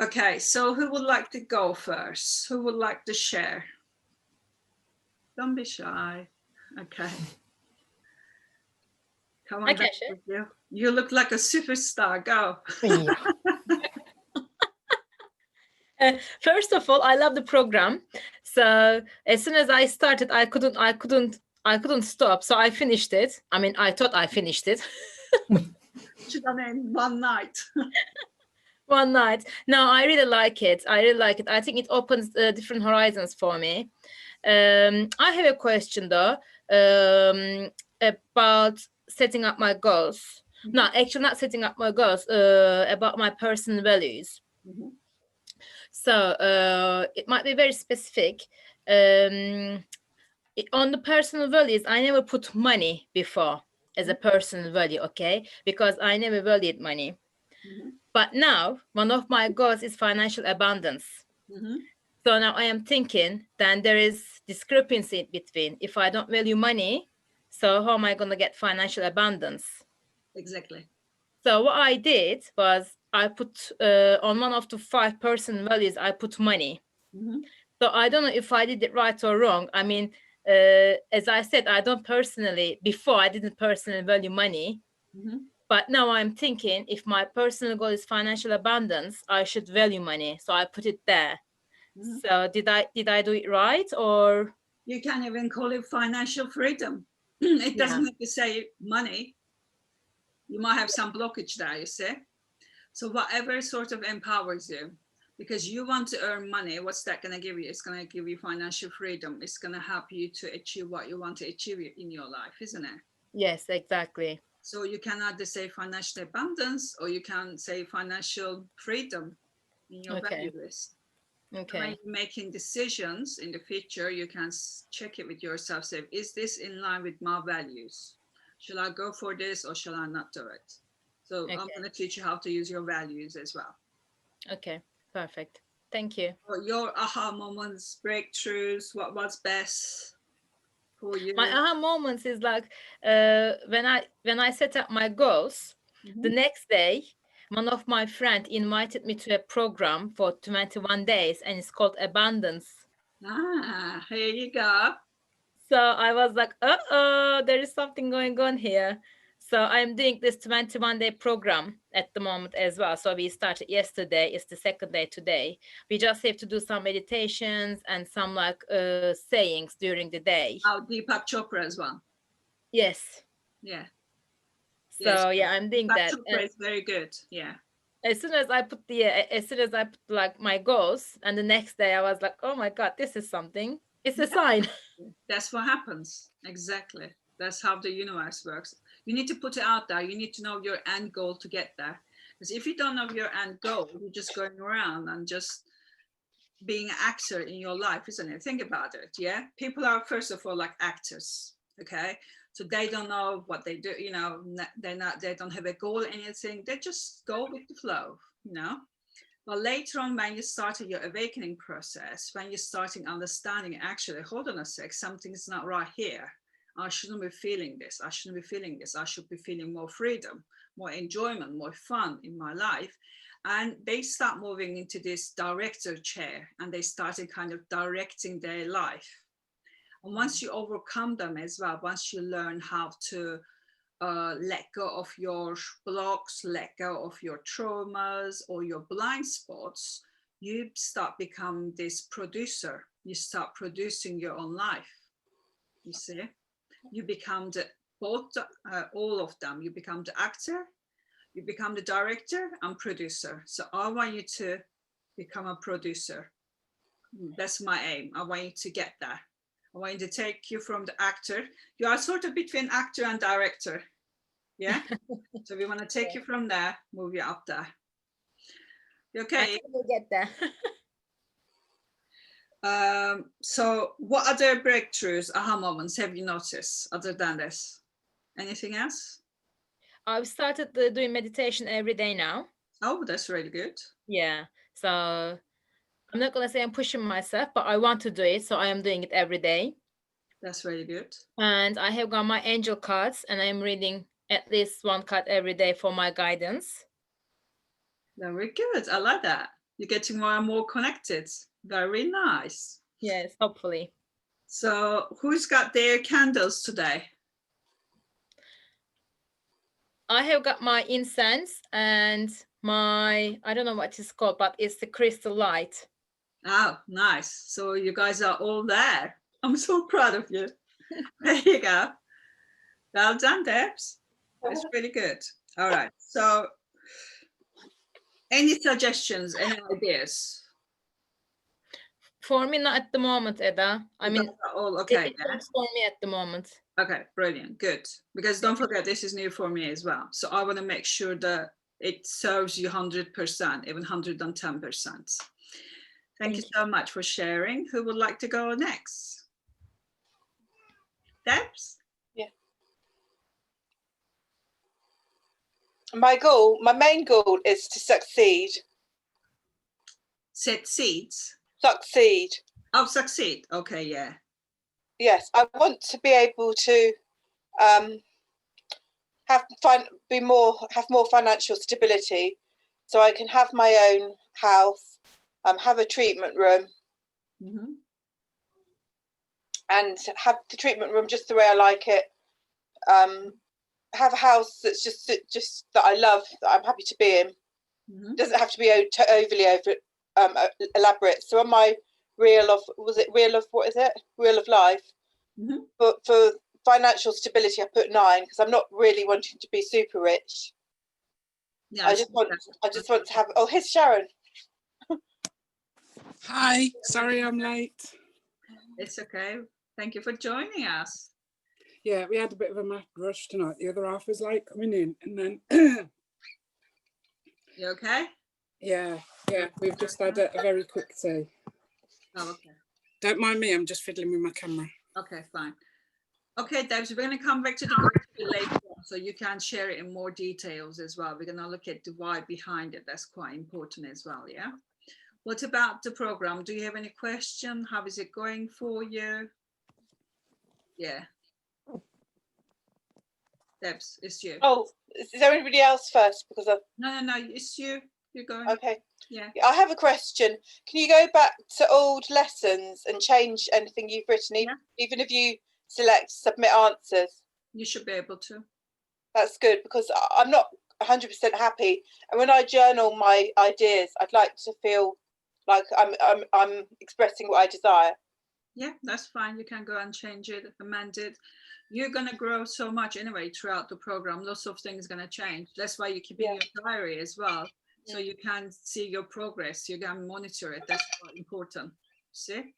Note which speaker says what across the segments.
Speaker 1: Okay, so who would like to go first? Who would like to share? Don't be shy. Okay. Come on,
Speaker 2: I can share.
Speaker 1: you. You look like a superstar. Go.
Speaker 2: Yeah. First of all, I love the program. So as soon as I started, I couldn't stop. So I finished it. I mean, I thought I finished it.
Speaker 1: She done it in one night.
Speaker 2: One night. No, I really like it. I really like it. I think it opens different horizons for me. I have a question though, about setting up my goals. No, actually, not setting up my goals. About my personal values.
Speaker 1: Mhm.
Speaker 2: So it might be very specific. Um, on the personal values, I never put money before as a personal value, okay? Because I never valued money.
Speaker 1: Mhm.
Speaker 2: But now, one of my goals is financial abundance.
Speaker 1: Mhm.
Speaker 2: So now I am thinking, then there is discrepancy between if I don't value money, so how am I going to get financial abundance?
Speaker 1: Exactly.
Speaker 2: So what I did was I put on one of the 5 personal values, I put money.
Speaker 1: Mhm.
Speaker 2: So I don't know if I did it right or wrong. I mean, as I said, before I didn't personally value money.
Speaker 1: Mhm.
Speaker 2: But now I'm thinking if my personal goal is financial abundance, I should value money. So I put it there.
Speaker 1: Mhm.
Speaker 2: So did I do it right or
Speaker 1: You can even call it financial freedom. It
Speaker 2: yeah.
Speaker 1: doesn't have to say money. You might have some blockage there, you see. So whatever sort of empowers you, because you want to earn money, what's that going to give you? It's going to give you financial freedom. It's going to help you to achieve what you want to achieve in your life, isn't it?
Speaker 2: Yes, exactly.
Speaker 1: So you can either say financial abundance or you can say financial freedom in your value
Speaker 2: Okay.
Speaker 1: list. And when
Speaker 2: Okay.
Speaker 1: you're making decisions in the future, you can check it with yourself. Say, is this in line with my values? Shall I go for this or shall I not do it? So I'm
Speaker 2: Okay.
Speaker 1: going to teach you how to use your values as well.
Speaker 2: Okay. Perfect. Thank you.
Speaker 1: Or your aha moments, breakthroughs, what was best for
Speaker 2: My
Speaker 1: you.
Speaker 2: aha moments is like when I set up my goals, the
Speaker 1: Mhm.
Speaker 2: next day, one of my friend invited me to a program for 21 days and it's called Abundance.
Speaker 1: Ah, here you go.
Speaker 2: So I was like, uh-oh, there is something going on here. So I'm doing this 21-day program at the moment as well. So we started yesterday. It's the second day today. We just have to do some meditations and some like sayings during the day.
Speaker 1: Oh, Deepak Chopra as well.
Speaker 2: Yes.
Speaker 1: Yeah. Yes.
Speaker 2: So yeah, I'm doing
Speaker 1: Deepak
Speaker 2: that.
Speaker 1: Chopra
Speaker 2: And
Speaker 1: is very good. Yeah.
Speaker 2: as soon as I put like my goals, and the next day I was like, oh my God, this is something. It's a
Speaker 1: Yeah.
Speaker 2: sign.
Speaker 1: That's what happens. Exactly. That's how the universe works. You need to put it out there. You need to know your end goal to get there. Because if you don't know your end goal, you're just going around and just being an actor in your life, isn't it? Think about it. Yeah. People are, first of all, like actors. Okay. So they don't know what they do, they don't have a goal or anything. They just go with the flow. But later on, when you started your awakening process, when you're starting understanding, actually, hold on a sec, something's not right here. I shouldn't be feeling this. I shouldn't be feeling this. I should be feeling more freedom, more enjoyment, more fun in my life. And they start moving into this director chair and they started kind of directing their life. And once you overcome them as well, once you learn how to let go of your blocks, let go of your traumas or your blind spots, you start become this producer. You start producing your own life. You see, you become the both, all of them. You become the actor, you become the director and producer. So I want you to become a producer. That's my aim. I want you to get there. I want you to take you from the actor. You are sort of between actor and director. Yeah. So we want to take you from there, move you up there.
Speaker 2: I
Speaker 1: Okay.
Speaker 2: think we'll get there.
Speaker 1: So what other breakthroughs, aha moments have you noticed other than this? Anything else?
Speaker 2: I've started doing meditation every day now.
Speaker 1: Oh, that's really good.
Speaker 2: Yeah. So I'm not gonna say I'm pushing myself, but I want to do it, so I am doing it every day.
Speaker 1: That's really good.
Speaker 2: And I have got my angel cards, and I'm reading at least one card every day for my guidance.
Speaker 1: Very good. I like that. You're getting more and more connected. Very nice.
Speaker 2: Yes, hopefully.
Speaker 1: So who's got their candles today?
Speaker 2: I have got my incense and my, I don't know what it's called, but it's the crystal light.
Speaker 1: Oh, nice. So you guys are all there. I'm so proud of you. There you go. Well done, Debs. That's really good. All right. So any suggestions, any ideas?
Speaker 2: For me, not at the moment, Eda. I mean,
Speaker 1: Those are all okay.
Speaker 2: it works for me at the moment.
Speaker 1: Okay, brilliant, good. Because don't forget, this is new for me as well. So I want to make sure that it serves you 100%, even 110%. Thank you so much for sharing. Who would like to go next? Debs?
Speaker 3: Yeah. My main goal is to succeed.
Speaker 1: Set seeds.
Speaker 3: Succeed.
Speaker 1: Oh, succeed. Okay, yeah.
Speaker 3: Yes, I want to be able to have more financial stability, so I can have my own house, have a treatment room, and have the treatment room just the way I like it. Have a house that's just that I love, that I'm happy to be in. Doesn't have to be overly elaborate. So on my Reel of Life, but for financial stability I put 9, because I'm not really wanting to be super rich. Yeah, I just want to have. Oh, here's Sharon.
Speaker 4: Hi, sorry I'm late.
Speaker 1: It's okay. Thank you for joining us.
Speaker 4: Yeah, we had a bit of a mad rush tonight. The other half was like coming in, and then
Speaker 1: You okay?
Speaker 4: Yeah, we've just had a very quick tea.
Speaker 1: Oh, okay.
Speaker 4: Don't mind me, I'm just fiddling with my camera.
Speaker 1: Okay, fine. Okay, Debs, we're going to come back to the goal later on, so you can share it in more details as well. We're going to look at the why behind it. That's quite important as well, yeah? What about the program? Do you have any question? How is it going for you? Yeah. Debs, it's you.
Speaker 3: Oh, is there anybody else first? Because
Speaker 1: No, it's you. You're going.
Speaker 3: Okay.
Speaker 1: Yeah.
Speaker 3: I have a question. Can you go back to old lessons and change anything you've written, even if you select submit answers?
Speaker 1: You should be able to.
Speaker 3: That's good, because I'm not 100% happy. And when I journal my ideas, I'd like to feel like I'm expressing what I desire.
Speaker 1: Yeah, that's fine. You can go and change it, amend it. You're going to grow so much anyway throughout the program. Lots of things going to change. That's why you keep in your diary as well. So you can see your progress. You can monitor it. That's quite important. See?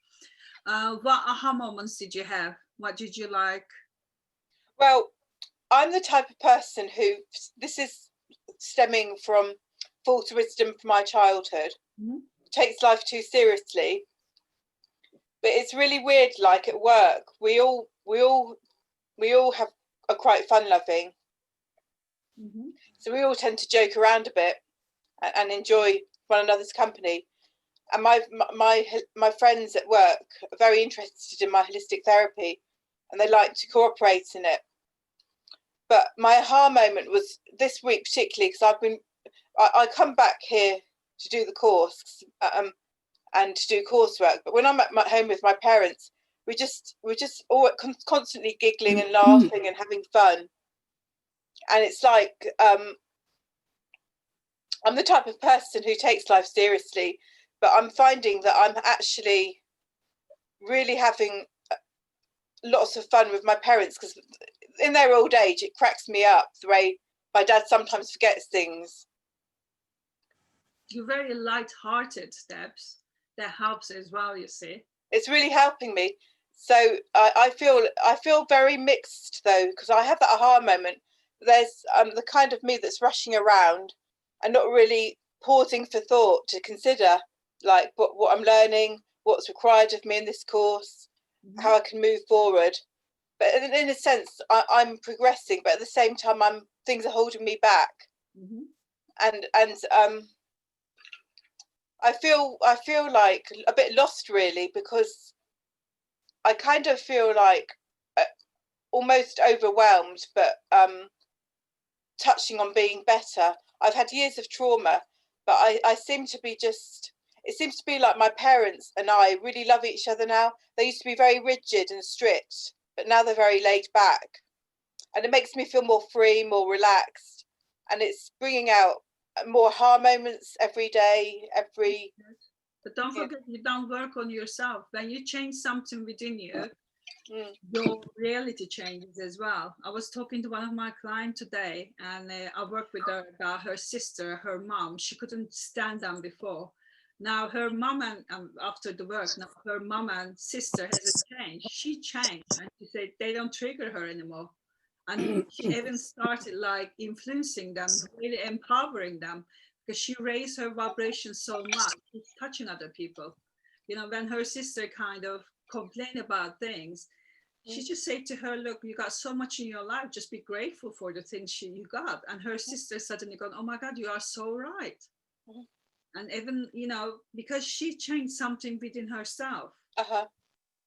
Speaker 1: What aha moments did you have? What did you like?
Speaker 3: Well, I'm the type of person who, this is stemming from false wisdom from my childhood, takes life too seriously. But it's really weird, like at work, we all are quite fun loving. So we all tend to joke around a bit and enjoy one another's company. And my friends at work are very interested in my holistic therapy, and they like to cooperate in it. But my aha moment was this week particularly, because I come back here to do the course and to do coursework. But when I'm at my home with my parents, we're just all constantly giggling and laughing and having fun. And it's like I'm the type of person who takes life seriously, but I'm finding that I'm actually really having lots of fun with my parents, because in their old age, it cracks me up the way my dad sometimes forgets things.
Speaker 1: You're very light-hearted, Debs. That helps as well, you see.
Speaker 3: It's really helping me. So I feel very mixed though, because I have that aha moment. There's the kind of me that's rushing around and not really pausing for thought to consider like what I'm learning, what's required of me in this course, how I can move forward. But in a sense, I'm progressing, but at the same time, things are holding me back. And I feel like a bit lost really, because I kind of feel like almost overwhelmed, but touching on being better. I've had years of trauma, but I seem to be just it seems to be like my parents and I really love each other now. They used to be very rigid and strict, but now they're very laid back. And it makes me feel more free, more relaxed. And it's bringing out more ha moments every day,
Speaker 1: But don't forget, you don't work on yourself. When you change something within you,
Speaker 3: Mm.
Speaker 1: your reality changes as well. I was talking to one of my clients today, and I worked with her about her sister, her mom. She couldn't stand them before. Now her mom and after the work, now her mom and sister has changed. She changed, and she said they don't trigger her anymore. And she even started like influencing them, really empowering them, because she raised her vibration so much. She's touching other people. You know, when her sister kind of complained about things, she just said to her, look, you got so much in your life, just be grateful for the things you got. And her sister suddenly gone, oh my God, you are so right. And even, you know, because she changed something within herself,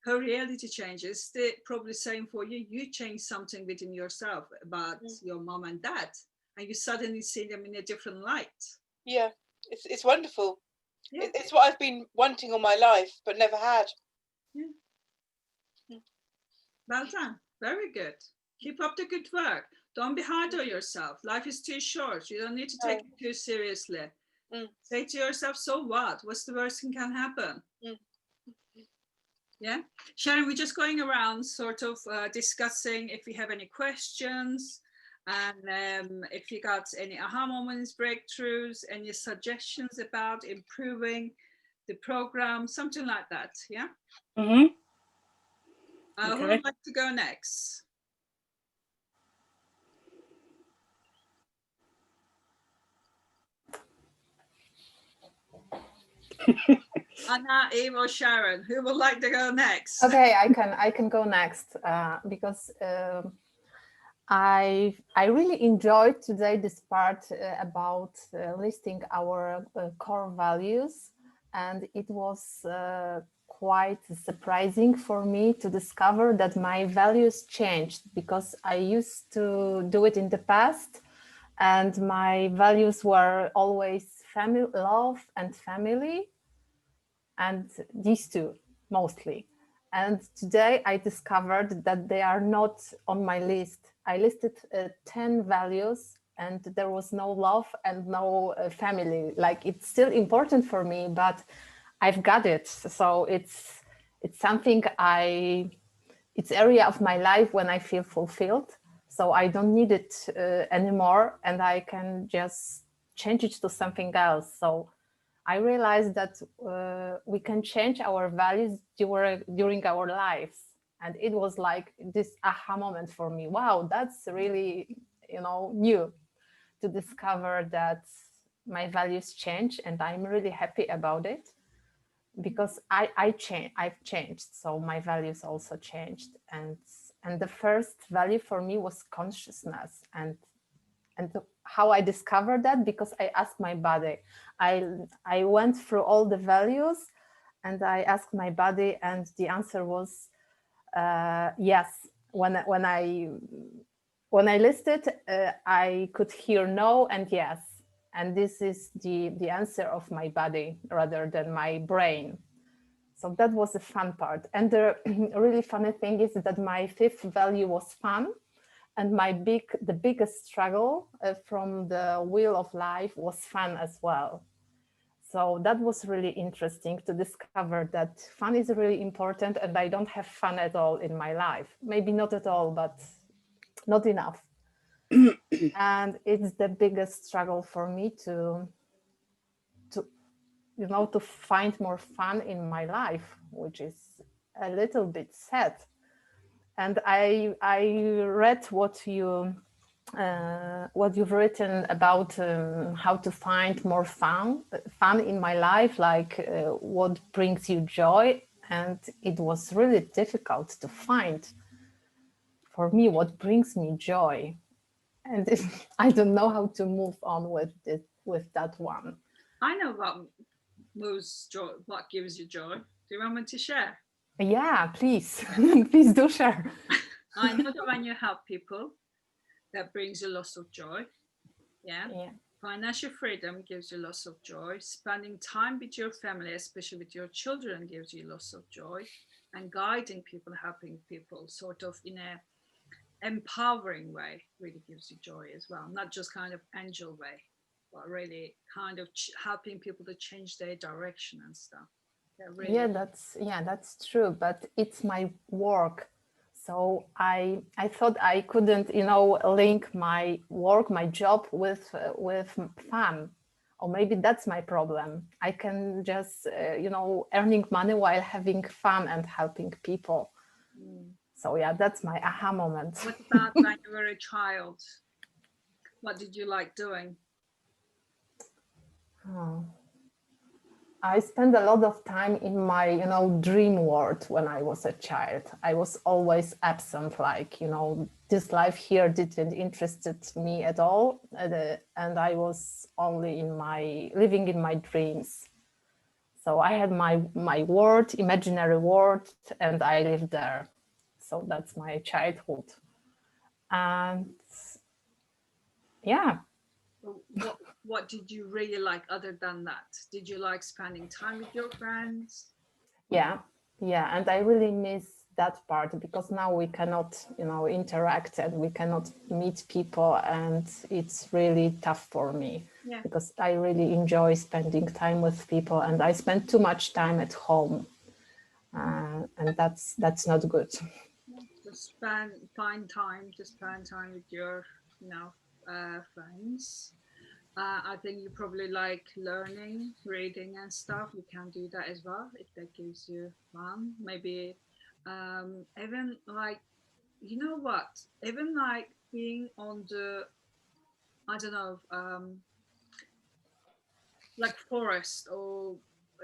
Speaker 1: her reality changes. They're probably same for you. You change something within yourself about your mom and dad, and you suddenly see them in a different light.
Speaker 3: Yeah, it's wonderful.
Speaker 1: Yeah.
Speaker 3: It's what I've been wanting all my life, but never had.
Speaker 1: Yeah. Well done. Very good. Keep up the good work. Don't be hard on yourself. Life is too short. You don't need to take it too seriously. Say to yourself, so what? What's the worst that can happen? Yeah. Sharon, we're just going around sort of discussing if we have any questions, and if you got any aha moments, breakthroughs, any suggestions about improving the program, something like that. Yeah.
Speaker 4: Mm-hmm.
Speaker 1: Who would like to go next? Anna, Eve, or Sharon, who would like to go next?
Speaker 5: Okay, I can go next because I really enjoyed today this part about listing our core values, and it was quite surprising for me to discover that my values changed, because I used to do it in the past, and my values were always family, love and family, and these two mostly. And today I discovered that they are not on my list. I listed 10 values, and there was no love and no family. Like, it's still important for me, but I've got it. So it's something it's area of my life when I feel fulfilled. So I don't need it anymore, and I can just change it to something else. So I realized that we can change our values during our lives. And it was like this aha moment for me. Wow, that's really, new to discover that my values change, and I'm really happy about it, because I've changed. So my values also changed. And the first value for me was consciousness, and how I discovered that, because I asked my body. I went through all the values, and I asked my body, and the answer was yes. When I listed, I could hear no and yes, and this is the answer of my body rather than my brain. So that was the fun part. And the really funny thing is that my fifth value was fun. And the biggest struggle from the wheel of life was fun as well. So that was really interesting to discover that fun is really important, and I don't have fun at all in my life. Maybe not at all, but not enough. And it's the biggest struggle for me to find more fun in my life, which is a little bit sad. And I read what you've written about how to find more fun in my life, like what brings you joy. And it was really difficult to find for me what brings me joy. And I don't know how to move on with that one.
Speaker 1: I know what gives you joy. Do you want me to share?
Speaker 5: Yeah, please. Please do share.
Speaker 1: I know that when you help people, that brings a lot of joy. Yeah. Financial freedom gives you lots of joy. Spending time with your family, especially with your children, gives you lots of joy. And guiding people, helping people, sort of in a empowering way, really gives you joy as well. Not just kind of angel way, but really kind of helping people to change their direction and stuff. Really.
Speaker 5: Yeah, that's true. But it's my work. So I thought I couldn't, link my work, my job with fun, or maybe that's my problem. I can just, earning money while having fun and helping people. So yeah, that's my aha moment.
Speaker 1: What about when you were a child? What did you like doing?
Speaker 5: Oh. I spent a lot of time in my, dream world when I was a child. I was always absent, like, this life here didn't interested me at all. And I was only living in my dreams. So I had my world, imaginary world, and I lived there. So that's my childhood. And yeah.
Speaker 1: What did you really like other than that? Did you like spending time with your friends?
Speaker 5: Yeah, and I really miss that part because now we cannot, interact and we cannot meet people, and it's really tough for me.
Speaker 1: Yeah.
Speaker 5: Because I really enjoy spending time with people, and I spend too much time at home, and that's not good.
Speaker 1: Just find time to spend time with your, friends. I think you probably like learning, reading and stuff. You can do that as well if that gives you fun. Maybe even like, you know what? Even like being on the, I don't know, like forest or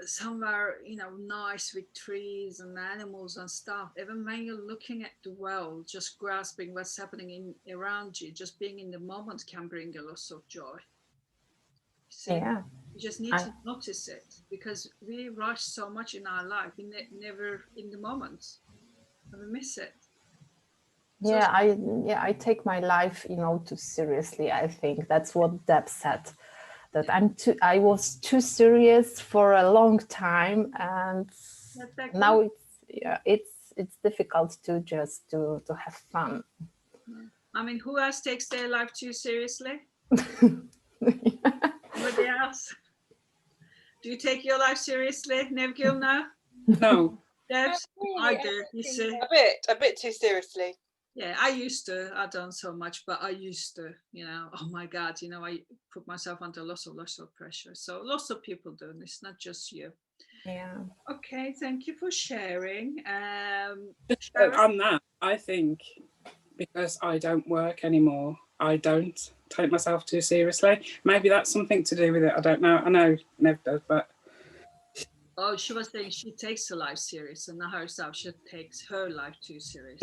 Speaker 1: somewhere, nice with trees and animals and stuff. Even when you're looking at the world, just grasping what's happening around you, just being in the moment can bring a lot of joy. See?
Speaker 5: Yeah.
Speaker 1: You just need to notice it because we rush so much in our life. We never in the moment, and we miss it.
Speaker 5: Yeah, I take my life, too seriously. I think that's what Deb said, that I was too serious for a long time, and now it's difficult to just to have fun.
Speaker 1: I mean, who else takes their life too seriously? Anybody else? Do you take your life seriously, Nevgil? Now?
Speaker 4: No.
Speaker 1: Debs? I do. You see,
Speaker 3: a bit too seriously.
Speaker 1: Yeah, I used to. I don't so much, but I used to. Oh my God, I put myself under lots of pressure. So lots of people do this, not just you.
Speaker 5: Yeah.
Speaker 1: Okay, thank you for sharing.
Speaker 4: On that, I think because I don't work anymore, I don't take myself too seriously. Maybe that's something to do with it. I don't know. I know Nev does, but.
Speaker 1: Oh, she was saying she takes her life serious, and not herself. She takes her life too serious.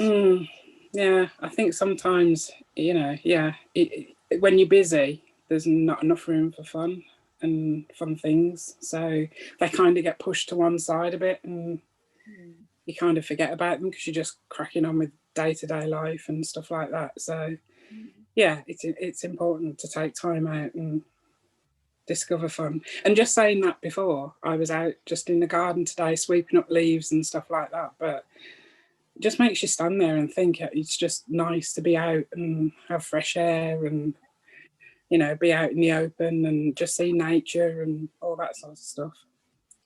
Speaker 4: Yeah, I think sometimes, when you're busy, there's not enough room for fun and fun things. So they kind of get pushed to one side a bit, and you kind of forget about them because you're just cracking on with day-to-day life and stuff like that. So yeah, it's important to take time out and discover fun. And just saying that before, I was out just in the garden today sweeping up leaves and stuff like that, but it just makes you stand there and think it's just nice to be out and have fresh air and be out in the open and just see nature and all that sort of stuff.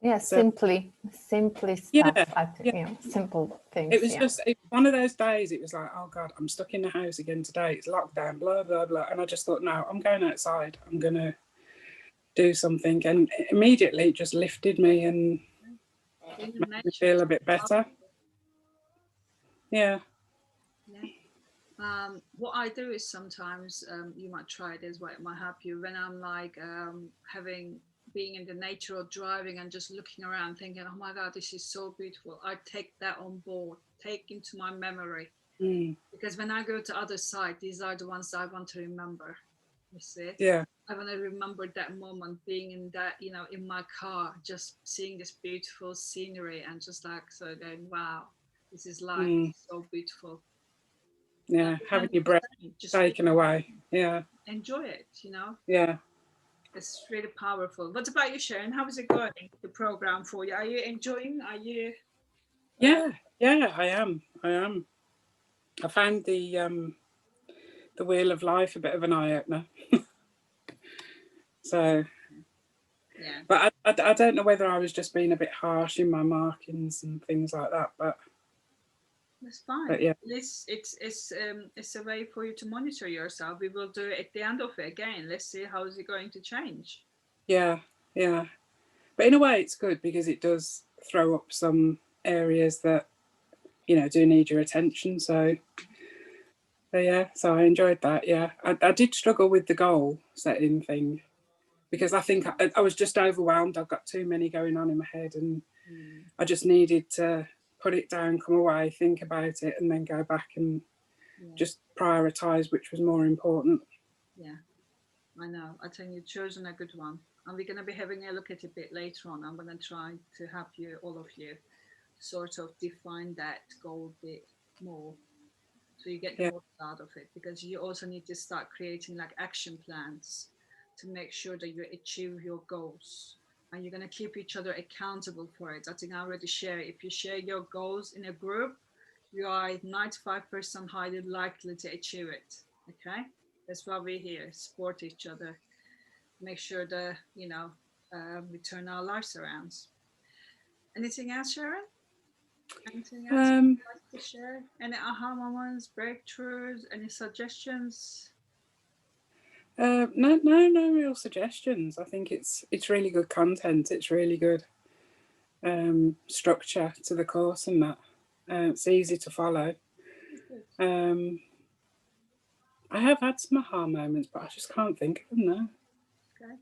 Speaker 5: Yeah, so, simply stuff. I think, simple things.
Speaker 4: It was just one of those days. It was like, oh God, I'm stuck in the house again today. It's lockdown, blah blah blah. And I just thought, no, I'm going outside. I'm gonna do something, and immediately it just lifted me and made me feel a bit better. Yeah.
Speaker 1: What I do is sometimes you might try it as well. It might help you when I'm like being in the nature or driving and just looking around, thinking, oh my God, this is so beautiful. I take that on board, take into my memory, because when I go to other side, these are the ones I want to remember. You see?
Speaker 4: Yeah.
Speaker 1: I want to remember that moment, being in that, in my car, just seeing this beautiful scenery and just like so going, wow, this is life. It's so beautiful.
Speaker 4: Yeah, having your breath just taken away. Yeah.
Speaker 1: Enjoy it,
Speaker 4: Yeah.
Speaker 1: It's really powerful. What about you, Sharon? How is it going, the program for you? Are you enjoying? Are you?
Speaker 4: Yeah, I am. I found the Wheel of Life a bit of an eye opener. So,
Speaker 1: Yeah,
Speaker 4: but I don't know whether I was just being a bit harsh in my markings and things like that.
Speaker 1: that's fine.
Speaker 4: But yeah,
Speaker 1: It's a way for you to monitor yourself. We will do it at the end of it again. Let's see how is it going to change.
Speaker 4: yeah. But in a way, it's good because it does throw up some areas that do need your attention. So yeah, so I enjoyed that. Yeah, I did struggle with the goal setting thing because I think I was just overwhelmed. I've got too many going on in my head, and I just needed to put it down, come away, think about it, and then go back and just prioritize which was more important.
Speaker 1: Yeah, I know. I think you've chosen a good one. And we're going to be having a look at it a bit later on. I'm going to try to help you, all of you, sort of define that goal a bit more. So you get the
Speaker 4: Yeah.
Speaker 1: most out of it, because you also need to start creating like action plans to make sure that you achieve your goals. And you're going to keep each other accountable for it. I think I already share. If you share your goals in a group, you are 95% highly likely to achieve it. Okay? That's why we're here, support each other, make sure that, we turn our lives around. Anything else, Sharon? Anything else you'd like to share? Any aha moments, breakthroughs, any suggestions?
Speaker 4: No real suggestions. I think it's really good content. It's really good structure to the course, and that it's easy to follow. I have had some aha moments, but I just can't think of them now.
Speaker 1: Okay.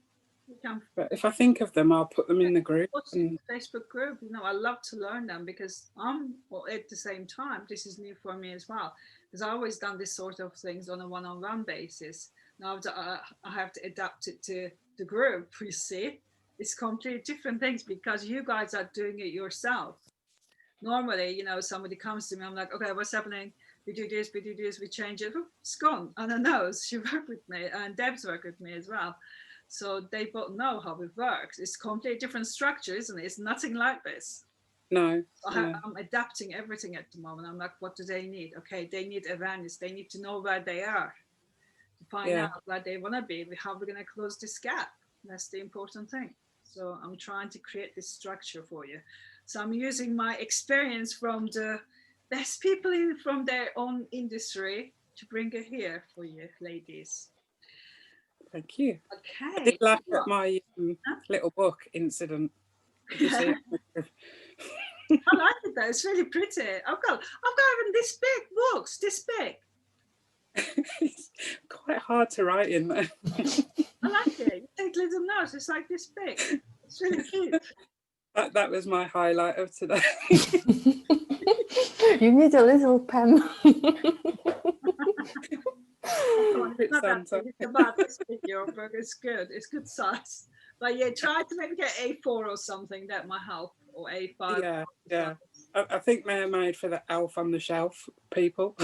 Speaker 1: You can
Speaker 4: But if I think of them, I'll put them in the group.
Speaker 1: post in the Facebook group. I love to learn them, because at the same time, this is new for me as well, because I always done this sort of things on a one-on-one basis. Now that I have to adapt it to the group, you see, it's completely different things, because you guys are doing it yourself. Normally, somebody comes to me, I'm like, okay, what's happening? We do this, we change it. It's gone. And I know she worked with me, and Deb's worked with me as well. So they both know how it works. It's completely different structure, isn't it? It's nothing like this.
Speaker 4: No.
Speaker 1: I'm adapting everything at the moment. I'm like, what do they need? Okay, they need awareness. They need to know where they are, to find out where they want to be, how we're going to close this gap. That's the important thing. So I'm trying to create this structure for you. So I'm using my experience from the best people from their own industry to bring it here for you, ladies.
Speaker 4: Thank you.
Speaker 1: Okay.
Speaker 4: I did laugh at my little book incident. Did you see it?
Speaker 1: I like it though. It's really pretty. I've got even this big books, this big.
Speaker 4: It's quite hard to write in there.
Speaker 1: I like it. You take little notes. It's like this big. It's really cute.
Speaker 4: That was my highlight of today.
Speaker 5: You need a little pen.
Speaker 1: It's not that big. It's about this big, your book. It's good. It's good size. But yeah, try to maybe get A4 or something. That might help. Or A5.
Speaker 4: Yeah. I think they're made for the elf on the shelf people.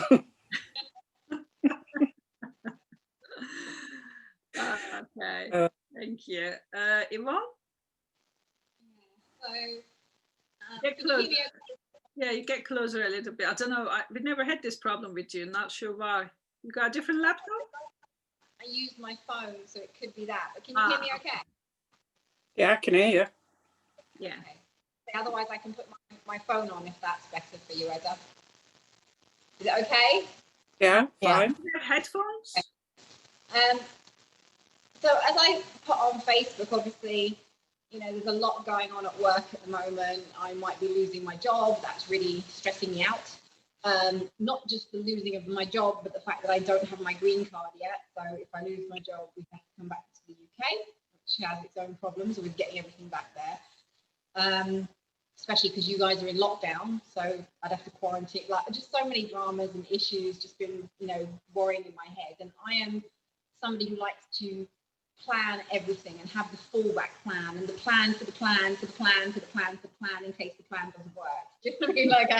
Speaker 1: Okay. Thank you. Yvonne? Get closer. Yeah, you get closer a little bit. I don't know. We never had this problem with you. Not sure why. You got a different laptop?
Speaker 6: I use my phone, so it could be that. But can you hear me okay?
Speaker 4: Yeah, I can hear you.
Speaker 1: Yeah.
Speaker 6: Okay. Otherwise, I can put my phone on if that's better for you, Eda. Is it okay?
Speaker 4: Yeah, fine.
Speaker 1: You have headphones?
Speaker 6: So as I put on Facebook, obviously, there's a lot going on at work at the moment. I might be losing my job. That's really stressing me out. Not just the losing of my job, but the fact that I don't have my green card yet. So if I lose my job, we have to come back to the UK, which has its own problems with getting everything back there. Especially because you guys are in lockdown, so I'd have to quarantine. Like, just so many dramas and issues just been, worrying in my head. And I am somebody who likes to plan everything and have the fallback plan and the plan for the plan for the plan for the plan for the plan in case the plan doesn't work. Just like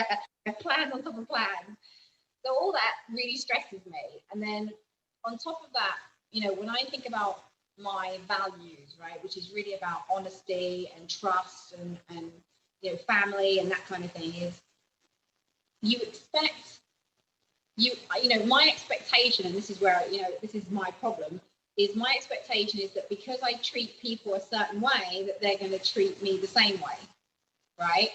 Speaker 6: a plan on top of plans. So all that really stresses me. And then on top of that, when I think about my values, right, which is really about honesty and trust and you know, family and that kind of thing, is you expect you know, my expectation, and this is where, you know, this is my problem, is my expectation is that because I treat people a certain way, that they're going to treat me the same way, right?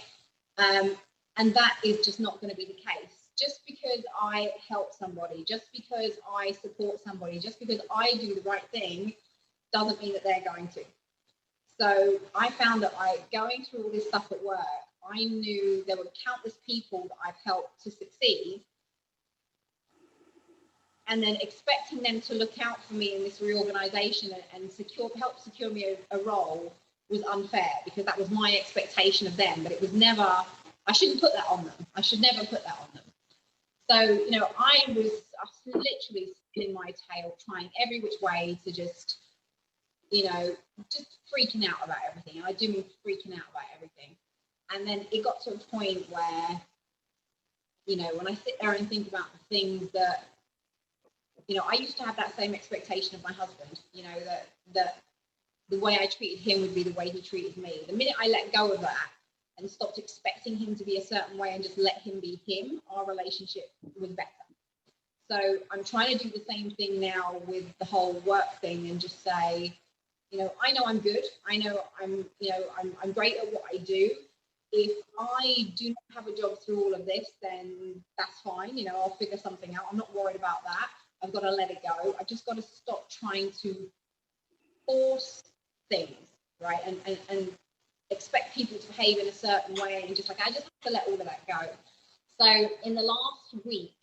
Speaker 6: And that is just not going to be the case. Just because I help somebody, just because I support somebody, just because I do the right thing, doesn't mean that they're going to. So I found that going through all this stuff at work, I knew there were countless people that I've helped to succeed, and then expecting them to look out for me in this reorganization and help secure me a role was unfair, because that was my expectation of them, but it was never, I shouldn't put that on them. I should never put that on them. So, you know, I was literally spinning my tail, trying every which way to just, you know, just freaking out about everything. And I do mean freaking out about everything. And then it got to a point where, you know, when I sit there and think about the things that, you know, I used to have that same expectation of my husband, you know, that the way I treated him would be the way he treated me. The minute I let go of that and stopped expecting him to be a certain way and just let him be him, our relationship was better. So I'm trying to do the same thing now with the whole work thing, and just say, you know I'm good. I know I'm great at what I do. If I do not have a job through all of this, then that's fine. You know, I'll figure something out. I'm not worried about that. I've got to let it go. I've just got to stop trying to force things, right? And expect people to behave in a certain way, and just like, I just have to let all of that go. So in the last week,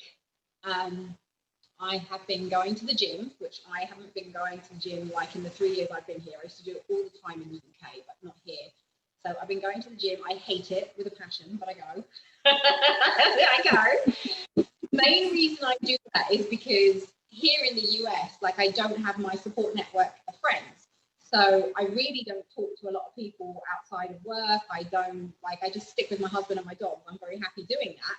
Speaker 6: I have been going to the gym, which I haven't been going to the gym like in the 3 years I've been here. I used to do it all the time in the UK, but not here. So I've been going to the gym. I hate it with a passion, but I go. I go. Main reason I do that is because here in the US, like, I don't have my support network of friends. So I really don't talk to a lot of people outside of work. I just stick with my husband and my dog. I'm very happy doing that.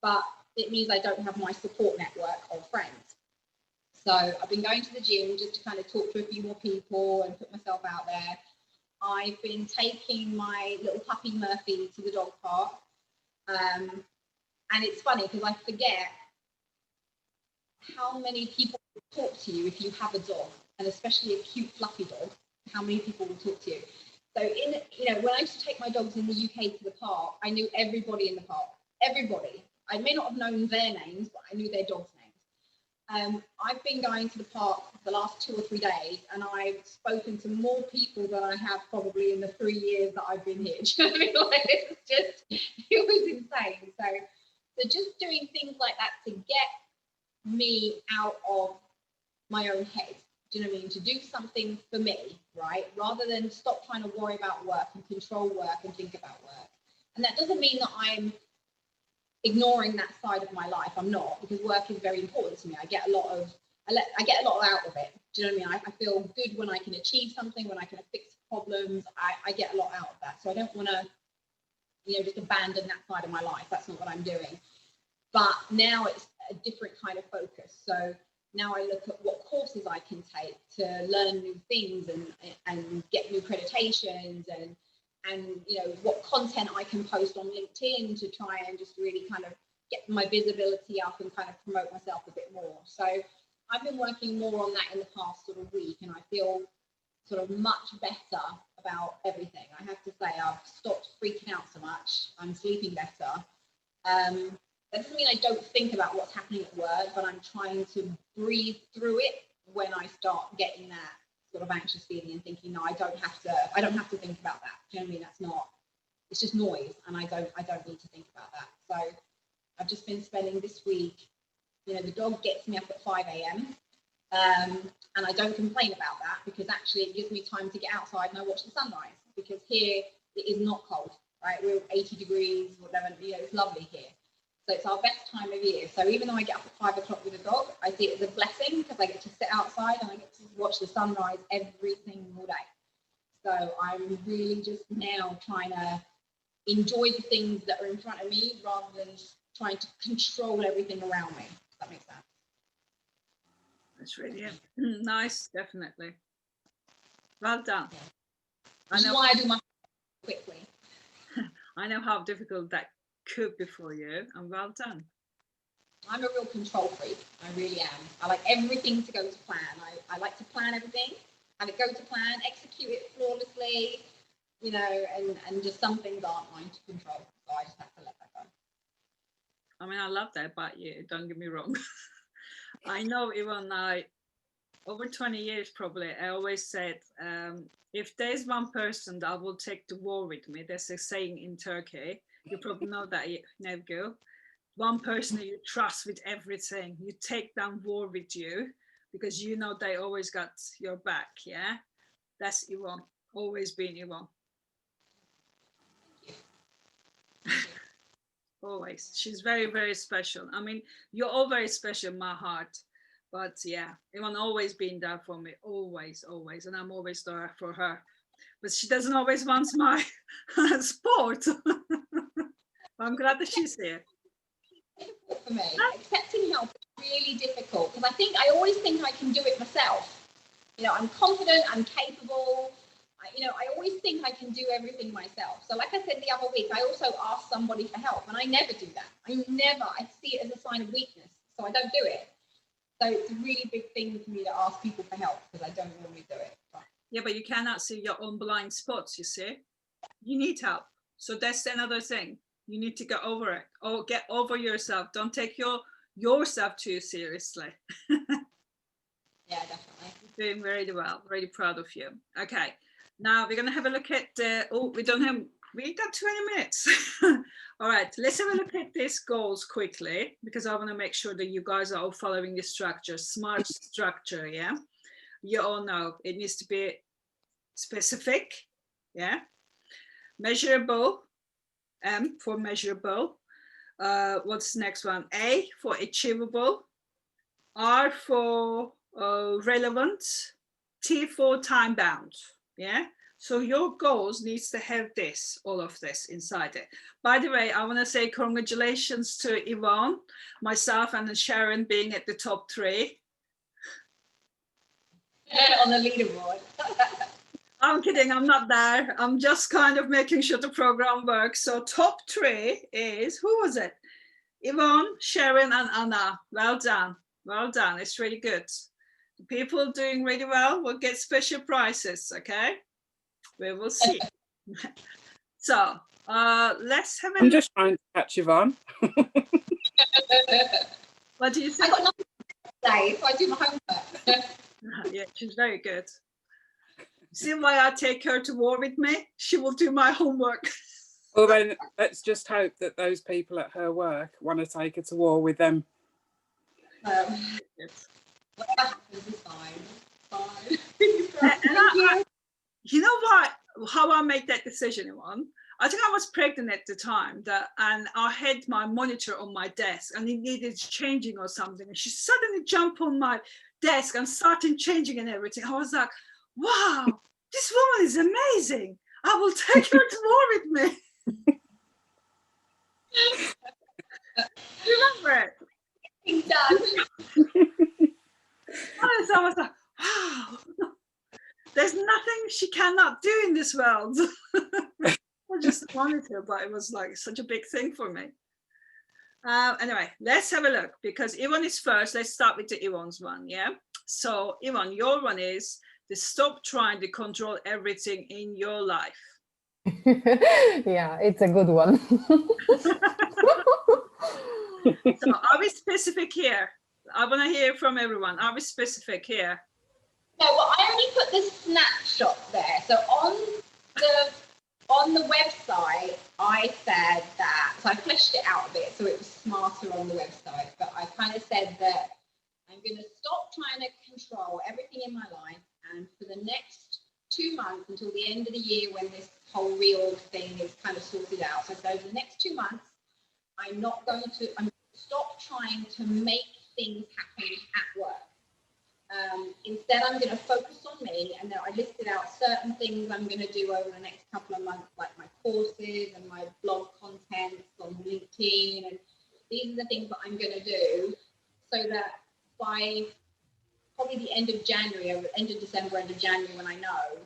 Speaker 6: But it means I don't have my support network of friends. So I've been going to the gym just to kind of talk to a few more people and put myself out there. I've been taking my little puppy Murphy to the dog park. And it's funny because I forget how many people will talk to you if you have a dog, and especially a cute fluffy dog, how many people will talk to you. So when I used to take my dogs in the UK to the park, I knew everybody in the park, everybody. I may not have known their names, but I knew their dogs' names. I've been going to the park the last 2 or 3 days, and I've spoken to more people than I have probably in the 3 years that I've been here. Do you know what I mean? Like, it was insane. So just doing things like that to get me out of my own head. Do you know what I mean? To do something for me, right? Rather than stop trying to worry about work and control work and think about work. And that doesn't mean that I'm ignoring that side of my life. I'm not, because work is very important to me. I get a lot out of it. Do you know what I mean? I feel good when I can achieve something, when I can fix problems. I get a lot out of that. So I don't want to, just abandon that side of my life. That's not what I'm doing. But now it's a different kind of focus. So now I look at what courses I can take to learn new things and get new accreditations and what content I can post on LinkedIn to try and just really kind of get my visibility up and kind of promote myself a bit more. So I've been working more on that in the past sort of week, and I feel sort of much better about everything. I have to say I've stopped freaking out so much. I'm sleeping better. That doesn't mean I don't think about what's happening at work, but I'm trying to breathe through it when I start getting that sort of anxious feeling and thinking, no, I don't have to think about that. Do you know what I mean? That's not, it's just noise, and I don't need to think about that. So I've just been spending this week, the dog gets me up at 5 a.m. And I don't complain about that, because actually it gives me time to get outside and I watch the sunrise, because here it is not cold, right? We're 80 degrees, whatever, it's lovely here. So it's our best time of year. So even though I get up at 5 o'clock with a dog, I see it as a blessing, because I get to sit outside and I get to watch the sunrise every single day. So I'm really just now trying to enjoy the things that are in front of me rather than trying to control everything around me. If that makes sense.
Speaker 1: That's really nice, definitely. Well done. I
Speaker 6: Which is
Speaker 1: know,
Speaker 6: why I do my quickly.
Speaker 1: I know how difficult that could be for you, and well done.
Speaker 6: I'm a real control freak. I really am. I like everything to go to plan. I like to plan everything, have it go to plan, execute it flawlessly, you know, and just some things aren't mine to control. So I just have to let that go.
Speaker 1: I mean, I love that about you, don't get me wrong. I know even over 20 years probably, I always said, if there's one person that will take the war with me, there's a saying in Turkey, you probably know that, Nevgil. One person that you trust with everything, you take down war with you because you know they always got your back, yeah? That's Yvonne, always been Yvonne. Always. She's very, very special. I mean, you're all very special in my heart. But yeah, Yvonne always been there for me, always, always. And I'm always there for her. But she doesn't always want my sport. I'm glad that she's here.
Speaker 6: Difficult for me. Accepting help is really difficult because I always think I can do it myself. You know, I'm confident, I'm capable. I always think I can do everything myself. So like I said the other week, I also asked somebody for help and I never do that. I see it as a sign of weakness. So I don't do it. So it's a really big thing for me to ask people for help because I don't normally do it. But.
Speaker 1: Yeah, but you cannot see your own blind spots, you see. You need help. So that's another thing. You need to get over it or get over yourself. Don't take yourself too seriously.
Speaker 6: Yeah, definitely.
Speaker 1: You're doing very well. Really proud of you. Okay. Now we're going to have a look at we got 20 minutes. All right, let's have a look at these goals quickly because I want to make sure that you guys are all following the structure, smart structure, yeah? You all know it needs to be specific, yeah? Measurable, M for measurable. What's the next one? A for achievable, R for relevant, T for time bound. Yeah, so your goals needs to have all of this inside it. By the way, I want to say congratulations to Yvonne, myself, and Sharon being at the top 3.
Speaker 6: On the leaderboard.
Speaker 1: I'm kidding, I'm not there. I'm just kind of making sure the program works. So top 3 is, who was it? Yvonne, Sharon, and Anna. Well done. Well done. It's really good. The people doing really well will get special prizes, okay? We will see. So let's have a
Speaker 4: I'm just trying to catch Yvonne.
Speaker 1: What do you
Speaker 6: I
Speaker 1: think?
Speaker 6: got nothing to say, so I do my homework.
Speaker 1: Yeah, she's very good. See why I take her to war with me? She will do my homework.
Speaker 4: Well, then let's just hope that those people at her work want to take her to war with them.
Speaker 6: Whatever happens is fine. Fine. Thank you.
Speaker 1: You know what? How I made that decision, Yvonne? I think I was pregnant at the time, and I had my monitor on my desk, and it needed changing or something. And she suddenly jumped on my desk and started changing and everything. I was like, "Wow, this woman is amazing! I will take her to war with me." Remember it?
Speaker 6: Done.
Speaker 1: Honestly, I was like, "Wow." There's nothing she cannot do in this world. Not just the monitor, but it was like such a big thing for me. Anyway, let's have a look because Yvonne is first. Let's start with the Yvonne's one, yeah? So Yvonne, your one is to stop trying to control everything in your life.
Speaker 5: Yeah, it's a good one.
Speaker 1: So are we specific here? I want to hear from everyone. Are we specific here?
Speaker 6: No, well, I only put the snapshot there. So on the website, I said that, so I fleshed it out a bit so it was smarter on the website, but I kind of said that I'm going to stop trying to control everything in my life, and for the next 2 months until the end of the year when this whole reorg thing is kind of sorted out. So over the next 2 months, I'm going to stop trying to make things happen at work. Instead, I'm going to focus on me, and I listed out certain things I'm going to do over the next couple of months, like my courses and my blog content on LinkedIn, and these are the things that I'm going to do, so that by probably the end of January, or end of December, end of January, when I know,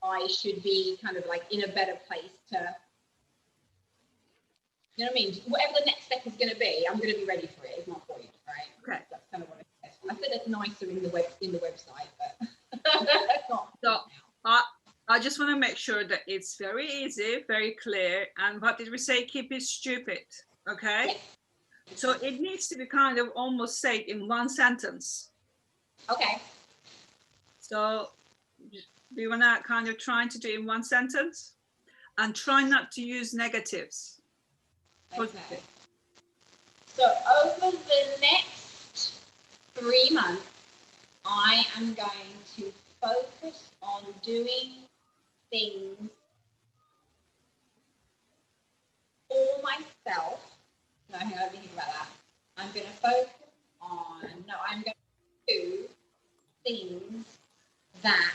Speaker 6: I should be kind of like in a better place to, you know what I mean? Whatever the next step is going to be, I'm going to be ready for it. Is my point, right?
Speaker 1: Okay.
Speaker 6: That's kind of what it says. I said it's nicer in the website, but that's not.
Speaker 1: So I just want to make sure that it's very easy, very clear. And what did we say? Keep it stupid. Okay.
Speaker 6: Yes.
Speaker 1: So it needs to be kind of almost said in one sentence.
Speaker 6: Okay.
Speaker 1: So do you want to kind of try to do it in one sentence? And try not to use negatives.
Speaker 6: Okay. So over the next 3 months, I am going to focus on doing things for myself. No, hang on, let me think about that. I'm going to focus on, I'm going to do things that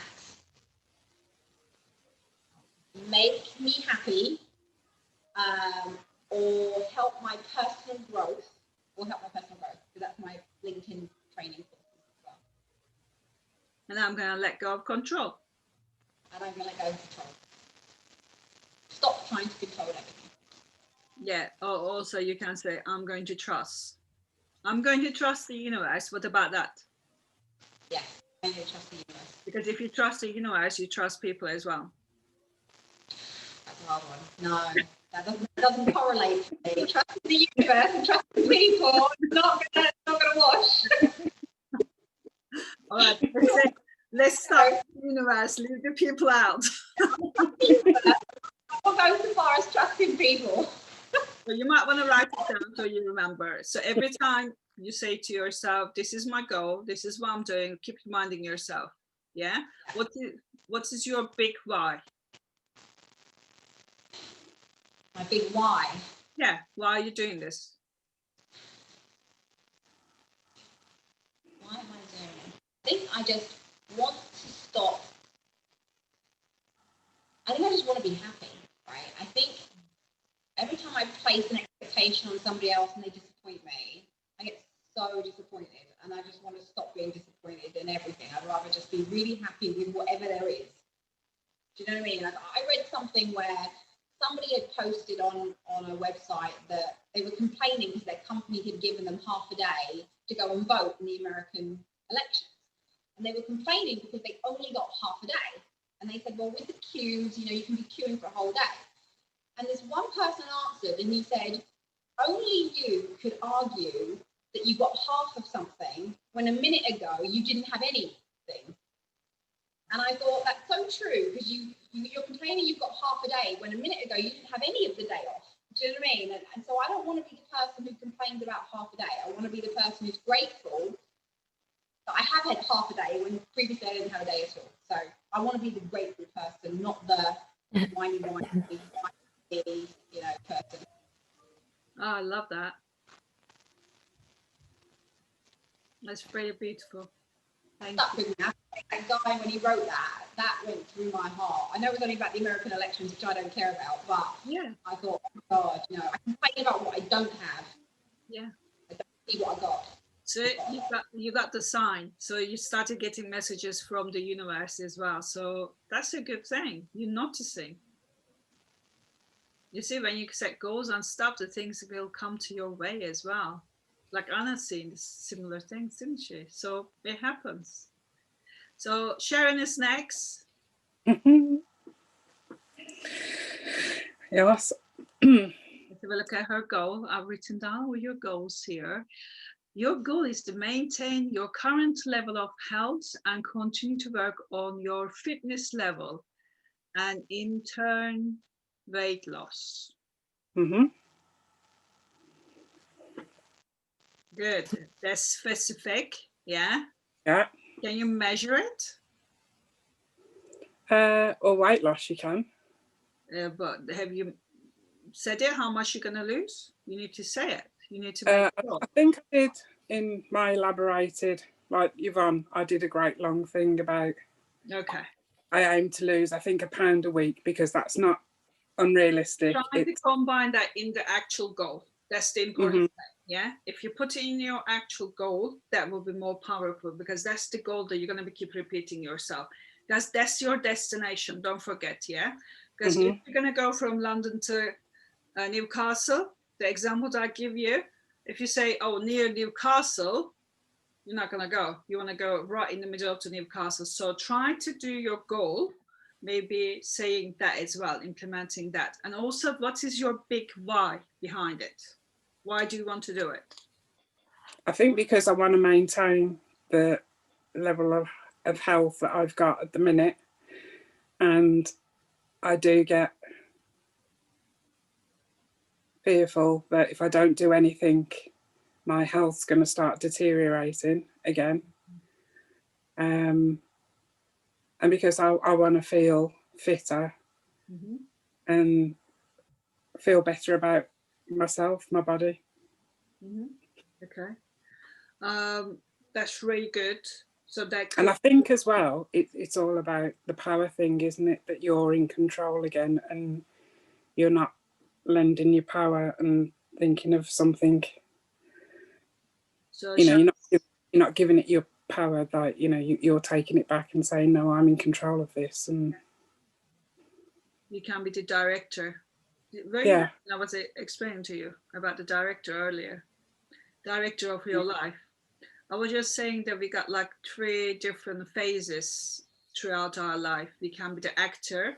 Speaker 6: make me happy, or help my personal growth, because that's my LinkedIn training course as well.
Speaker 1: And I'm going to let go of control.
Speaker 6: And I'm going to let go of control. Stop trying to control everything.
Speaker 1: Yeah. Or also you can say, I'm going to trust. I'm going to trust the universe. What about that?
Speaker 6: Yeah, I'm going to trust the universe.
Speaker 1: Because if you trust the universe, you trust people as well.
Speaker 6: That's a hard one. No, that doesn't correlate with me. Trusting the universe and trusting people is not gonna wash.
Speaker 1: All right. Let's start with the universe. Leave the people out.
Speaker 6: I'll go so far as trusting people.
Speaker 1: So you might want to write it down so you remember. So every time you say to yourself, this is my goal, this is what I'm doing, keep reminding yourself. Yeah. What is your big why?
Speaker 6: My big why.
Speaker 1: Yeah. Why are you doing this?
Speaker 6: Why am I doing it? I think I just want to stop. I think I just want to be happy, right? I think every time I place an expectation on somebody else and they disappoint me, I get so disappointed, and I just want to stop being disappointed in everything. I'd rather just be really happy with whatever there is. Do you know what I mean? Like, I read something where somebody had posted on a website that they were complaining because their company had given them half a day to go and vote in the American elections. And they were complaining because they only got half a day. And they said, well, with the queues, you can be queuing for a whole day. And this one person answered and he said, only you could argue that you got half of something when a minute ago you didn't have anything. And I thought, that's so true, because you're complaining you've got half a day when a minute ago you didn't have any of the day off. Do you know what I mean? And so I don't want to be the person who complains about half a day. I want to be the person who's grateful that I have had half a day when previously I didn't have a day at all. So I want to be the grateful person, not the whiny, person.
Speaker 1: Oh, I love that. That's very beautiful. Thank you.
Speaker 6: That guy, when he wrote that went through my heart. I know it was only about the American elections, which I don't care about, but
Speaker 1: yeah,
Speaker 6: I thought, oh my God, I complain about what I don't have.
Speaker 1: Yeah.
Speaker 6: I don't see what I got.
Speaker 1: So you got the sign. So you started getting messages from the universe as well. So that's a good thing. You're noticing. You see, when you set goals and stuff, the things will come to your way as well. Like Anna's seen similar things, didn't she? So it happens. So Sharon is next.
Speaker 4: Yes.
Speaker 1: Let's have a look at her goal. I've written down all your goals here. Your goal is to maintain your current level of health and continue to work on your fitness level and in turn, weight loss.
Speaker 4: Mm-hmm.
Speaker 1: Good. That's specific. Yeah.
Speaker 4: Yeah.
Speaker 1: Can you measure it?
Speaker 4: Or weight loss, you can.
Speaker 1: But have you said it? How much you're going to lose? You need to say it. You need to make it.
Speaker 4: I think I did in my elaborated, like Yvonne, I did a great long thing about.
Speaker 1: Okay.
Speaker 4: I aim to lose, I think, £1 a week, because that's not unrealistic.
Speaker 1: Try to combine that in the actual goal. That's the important thing. Yeah. If you put it in your actual goal, that will be more powerful, because that's the goal that you're going to keep repeating yourself. That's your destination. Don't forget, yeah. Because if you're going to go from London to Newcastle, the example that I give you, if you say, oh, near Newcastle, you're not going to go. You want to go right in the middle of the Newcastle. So try to do your goal, maybe saying that as well, implementing that. And also, what is your big why behind it? Why do you want to do it?
Speaker 4: I think because I want to maintain the level of health that I've got at the minute. And I do get fearful that if I don't do anything, my health's going to start deteriorating again. And because I want to feel fitter and feel better about myself, my body.
Speaker 1: Okay. That's really good. So that
Speaker 4: and I think as well, it's all about the power thing, isn't it? That you're in control again and you're not lending your power and thinking of something.
Speaker 1: So
Speaker 4: you're not giving it your power, like, you're taking it back and saying, no, I'm in control of this. And
Speaker 1: you can be the director.
Speaker 4: Yeah.
Speaker 1: I was explaining to you about the director earlier. Director of your life. I was just saying that we got like 3 different phases throughout our life. We can be the actor,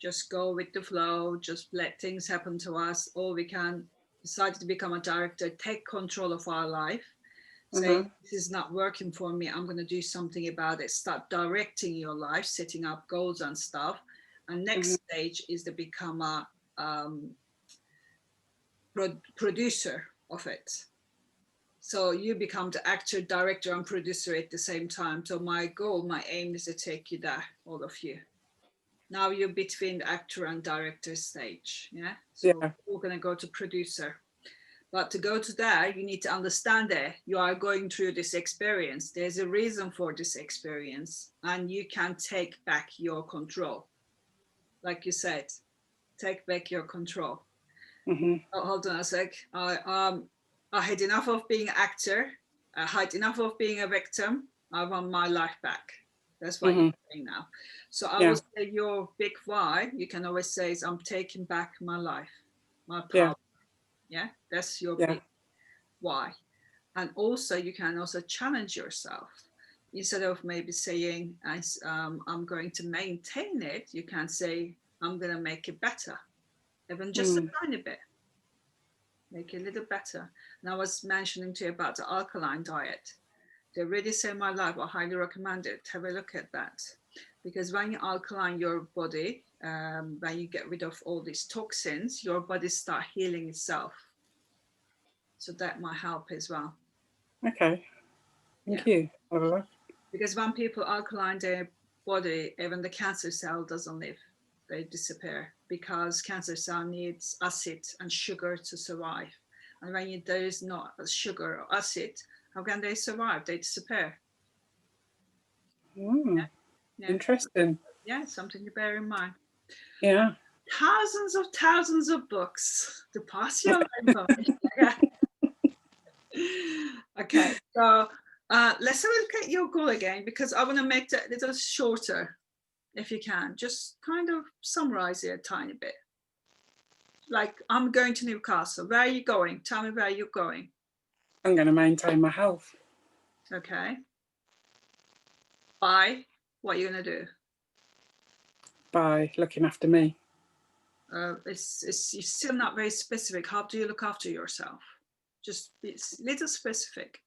Speaker 1: just go with the flow, just let things happen to us, or we can decide to become a director, take control of our life, say, this is not working for me, I'm going to do something about it, start directing your life, setting up goals and stuff. And next stage is to become a producer of it. So you become the actor, director, and producer at the same time. So my goal, my aim is to take you there, all of you. Now you're between the actor and director stage. Yeah. So we're going to go to producer. But to go to there, you need to understand that you are going through this experience. There's a reason for this experience, and you can take back your control. Like you said, take back your control. Oh, hold on a sec. I had enough of being an actor. I had enough of being a victim. I want my life back. That's what you're saying now. So I will say your big why, you can always say is I'm taking back my life, my power. Yeah, that's your big why. And also you can also challenge yourself. Instead of maybe saying I'm going to maintain it, you can say I'm going to make it better, even just a tiny bit. Make it a little better. And I was mentioning to you about the alkaline diet. They really saved my life. I highly recommend it. Have a look at that. Because when you alkaline your body, when you get rid of all these toxins, your body start healing itself. So that might help as well.
Speaker 4: Okay. Thank you.
Speaker 1: Because when people alkaline their body, even the cancer cell doesn't live. They disappear because cancer cell needs acid and sugar to survive. And when there is no sugar or acid, how can they survive? They disappear.
Speaker 4: Interesting.
Speaker 1: Yeah, something to bear in mind.
Speaker 4: Yeah.
Speaker 1: Thousands of books to pass your life on. Okay, so let's have a look at your goal again, because I want to make that a little shorter. If you can, just kind of summarize it a tiny bit. Like, I'm going to Newcastle. Where are you going? Tell me where you're going.
Speaker 4: I'm going to maintain my health.
Speaker 1: Okay. By what are you going to do?
Speaker 4: By looking after me.
Speaker 1: It's you're still not very specific. How do you look after yourself? Just be a little specific.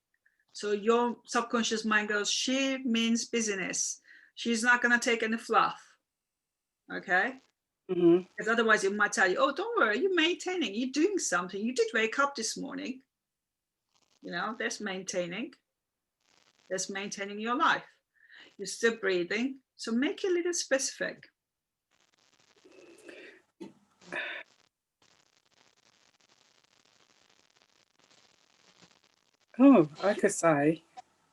Speaker 1: So your subconscious mind goes, she means business. She's not going to take any fluff. Okay. Because otherwise it might tell you, oh, don't worry, you're maintaining, you're doing something. You did wake up this morning. That's maintaining. That's maintaining your life. You're still breathing. So make it a little specific.
Speaker 4: Oh, I could say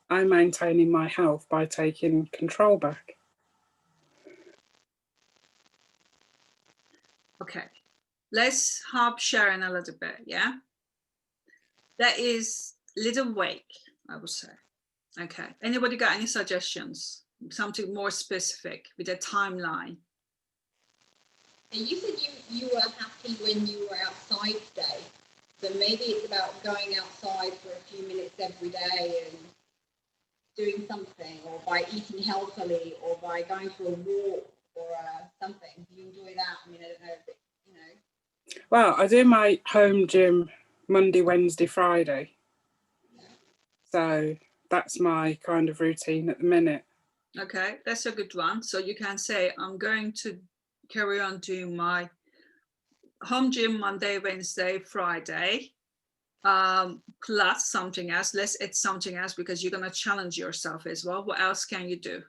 Speaker 4: I'm maintaining my health by taking control back.
Speaker 1: Okay, let's help Sharon a little bit, yeah? That is little wake, I would say. Okay, anybody got any suggestions? something more specific with a timeline.
Speaker 6: And you said you were happy when you were outside today. So maybe it's about going outside for a few minutes every day and doing something, or by eating healthily, or by going for a walk, or something. Do you enjoy that? I mean, I don't know if it, you know.
Speaker 4: Well, I do my home gym Monday, Wednesday, Friday. So that's my kind of routine at the minute.
Speaker 1: Okay, that's a good one. So you can say, I'm going to carry on doing my home gym Monday, Wednesday, Friday, plus something else. Let's add something else because you're going to challenge yourself as well. What else can you do?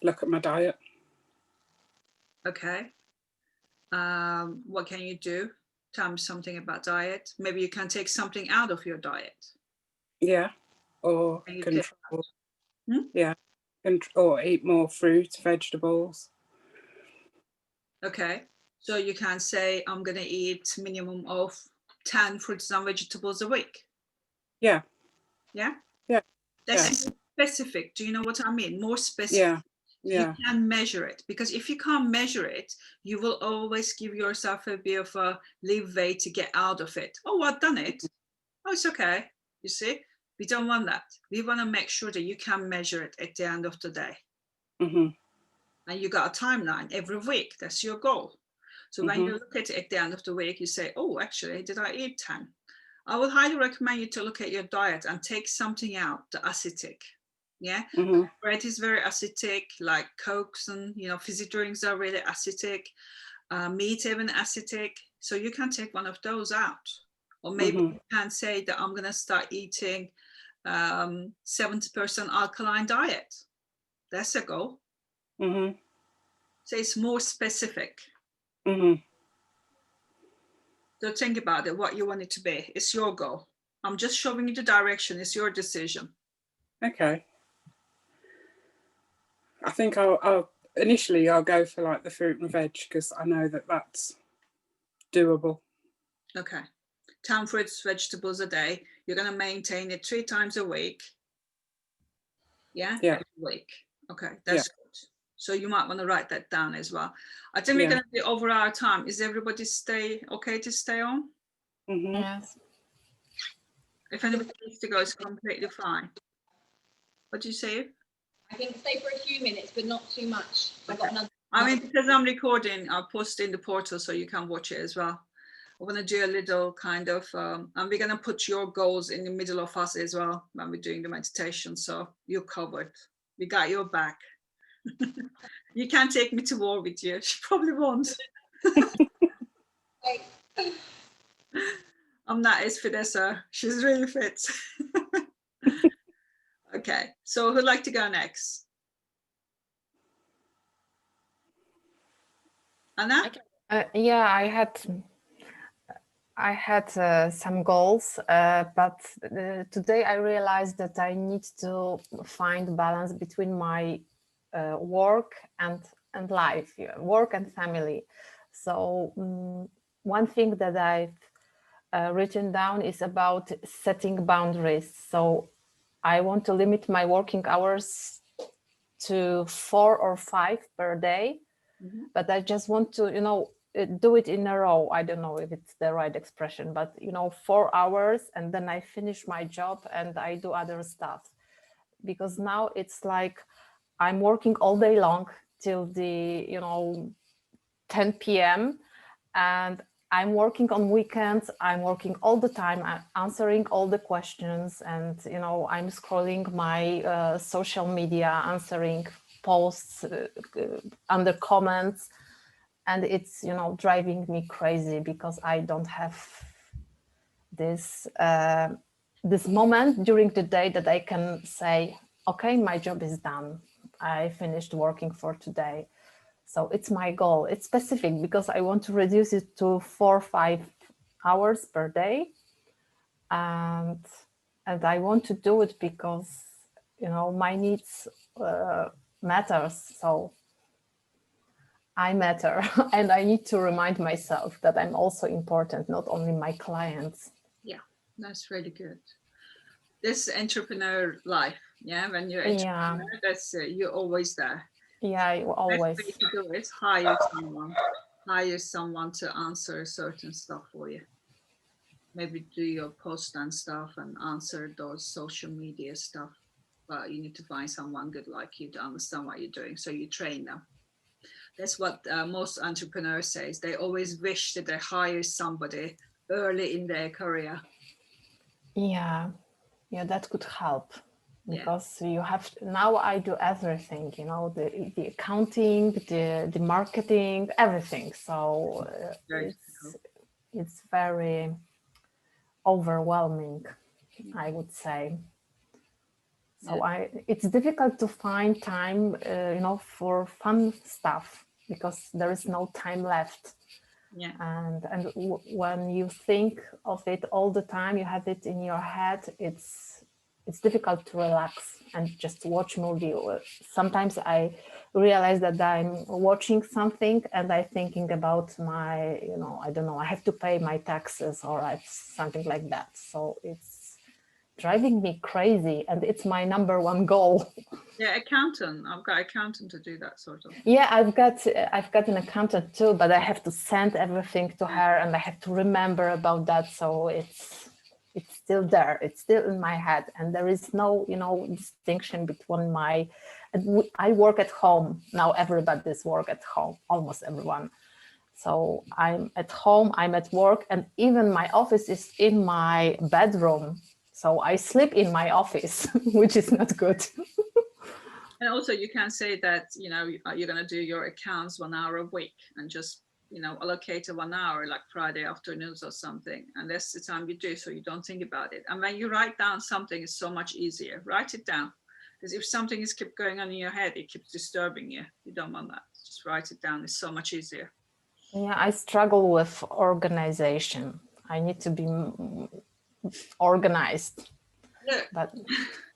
Speaker 4: Look at my diet.
Speaker 1: Okay. What can you do? Tell me something about diet. Maybe you can take something out of your diet.
Speaker 4: Yeah. Or
Speaker 1: Can you
Speaker 4: control.
Speaker 1: Hmm?
Speaker 4: Yeah. Or eat more fruit, vegetables.
Speaker 1: Okay. So you can say, I'm going to eat minimum of 10 fruits and vegetables a week.
Speaker 4: Yeah.
Speaker 1: Yeah?
Speaker 4: Yeah.
Speaker 1: That's specific. Do you know what I mean? More specific.
Speaker 4: Yeah. Yeah.
Speaker 1: You can measure it, because if you can't measure it, you will always give yourself a bit of a leeway to get out of it. Oh, I've done it. Oh, it's okay. You see, we don't want that. We want to make sure that you can measure it at the end of the day.
Speaker 4: Mm-hmm.
Speaker 1: And you got a timeline every week. That's your goal. So when you look at it at the end of the week, you say, oh, actually, did I eat 10? I would highly recommend you to look at your diet and take something out, the acidic. Yeah, bread is very acidic, like Cokes and fizzy drinks are really acidic. Meat even acidic. So you can take one of those out, or maybe you can say that I'm going to start eating 70% alkaline diet. That's a goal. So it's more specific. So think about it, what you want it to be. It's your goal. I'm just showing you the direction. It's your decision.
Speaker 4: Okay. I think I'll initially go for like the fruit and veg, because I know that that's doable.
Speaker 1: Okay. 10 fruits, vegetables a day. You're going to maintain it 3 times a week. Yeah?
Speaker 4: Yeah.
Speaker 1: Every week. Okay, that's good. So you might want to write that down as well. I think we're going to be over our time. Is everybody okay to stay on?
Speaker 5: Yes.
Speaker 1: If anybody needs to go, it's completely fine. What do you say?
Speaker 6: I think stay for a few minutes, but not too much. I've got another.
Speaker 1: I mean, because I'm recording, I'll post in the portal so you can watch it as well. I'm going to do a little kind of, and we're going to put your goals in the middle of us as well when we're doing the meditation. So you're covered. We got your back. You can't take me to war with you. She probably won't. I'm not as fit as her. She's really fit. Okay, so who'd like to go next? Anna?
Speaker 5: Yeah, I had some goals, but today I realized that I need to find balance between my work and life, work and family. So one thing that I've written down is about setting boundaries. So I want to limit my working hours to 4 or 5 per day, but I just want to, do it in a row. I don't know if it's the right expression, but 4 hours, and then I finish my job and I do other stuff. Because now it's like I'm working all day long till the 10 p.m. and I'm working on weekends. I'm working all the time. I'm answering all the questions, and I'm scrolling my social media, answering posts under comments. And it's, driving me crazy because I don't have this this moment during the day that I can say, okay, my job is done. I finished working for today. So it's my goal. It's specific because I want to reduce it to 4 or 5 hours per day. And I want to do it because, my needs matters. So I matter, and I need to remind myself that I'm also important, not only my clients.
Speaker 1: Yeah, that's really good. This entrepreneur life, Yeah, when you're
Speaker 5: Yeah.
Speaker 1: entrepreneur, that's you're always there.
Speaker 5: Yeah,
Speaker 1: Best
Speaker 5: always.
Speaker 1: way to do it, hire someone to answer certain stuff for you. Maybe do your post and stuff and answer those social media stuff. But you need to find someone good like you to understand what you're doing. So you train them. That's what most entrepreneurs say. They always wish that they hire somebody early in their career.
Speaker 5: Yeah, that could help.
Speaker 1: Yeah.
Speaker 5: Because you have now I do everything, you know, the accounting, the marketing, everything. So
Speaker 1: Very difficult.
Speaker 5: it's very overwhelming, I would say. So it's difficult to find time, you know, for fun stuff because there is no time left.
Speaker 1: Yeah.
Speaker 5: And when you think of it all the time, you have it in your head, it's difficult to relax and just watch movie. Sometimes I realize that I'm watching something and I'm thinking about my, you know, I don't know, I have to pay my taxes or something like that. So it's driving me crazy and it's my number one goal.
Speaker 1: Yeah, accountant. I've got accountant to do that sort of.
Speaker 5: Yeah, I've got an accountant too, but I have to send everything to her and I have to remember about that. So it's still there. It's still in my head, and there is no, you know, distinction between I work at home now. Everybody's work at home, almost everyone. So I'm at home, I'm at work, and even my office is in my bedroom. So I sleep in my office, which is not good.
Speaker 1: And also you can say that, you know, you're going to do your accounts 1 hour a week and just, you know, allocate a 1 hour like Friday afternoons or something. And that's the time you do, so you don't think about it. And when you write down something, it's so much easier. Write it down. Because if something is keep going on in your head, it keeps disturbing you. You don't want that. Just write it down. It's so much easier.
Speaker 5: Yeah, I struggle with organization. I need to be organized.
Speaker 1: Look,
Speaker 5: but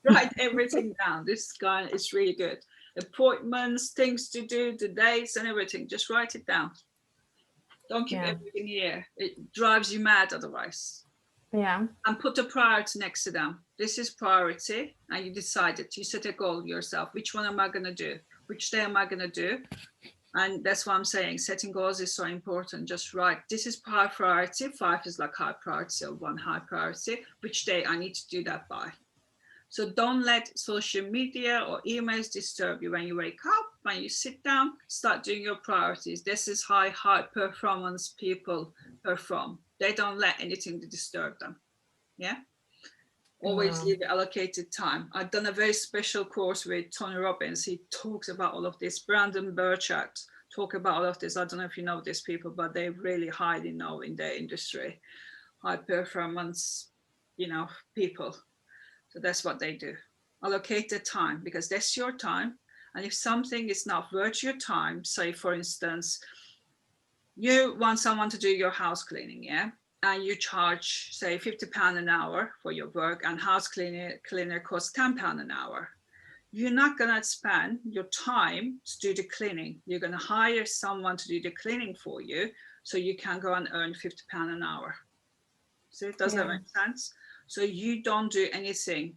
Speaker 1: write everything down. This guy is really good. Appointments, things to do, the dates and everything. Just write it down. Don't keep everything here. It drives you mad otherwise.
Speaker 5: Yeah.
Speaker 1: And put a priority next to them. This is priority. And you decided, you set a goal yourself. Which one am I going to do? Which day am I going to do? And that's what I'm saying. Setting goals is so important. Just write, this is high priority. 5 is like high priority or 1 high priority. Which day I need to do that by. So don't let social media or emails disturb you when you wake up, when you sit down, start doing your priorities. This is how high performance people perform. They don't let anything to disturb them. Yeah. Always leave allocated time. I've done a very special course with Tony Robbins. He talks about all of this. Brandon Burchard talk about all of this. I don't know if you know these people, but they really highly know in their industry, high performance, you know, people. So that's what they do. Allocate the time because that's your time. And if something is not worth your time, say for instance, you want someone to do your house cleaning, yeah? And you charge, say, £50 an hour for your work, and house cleaner costs £10 an hour. You're not going to spend your time to do the cleaning. You're going to hire someone to do the cleaning for you so you can go and earn £50 an hour. So does that make sense? So you don't do anything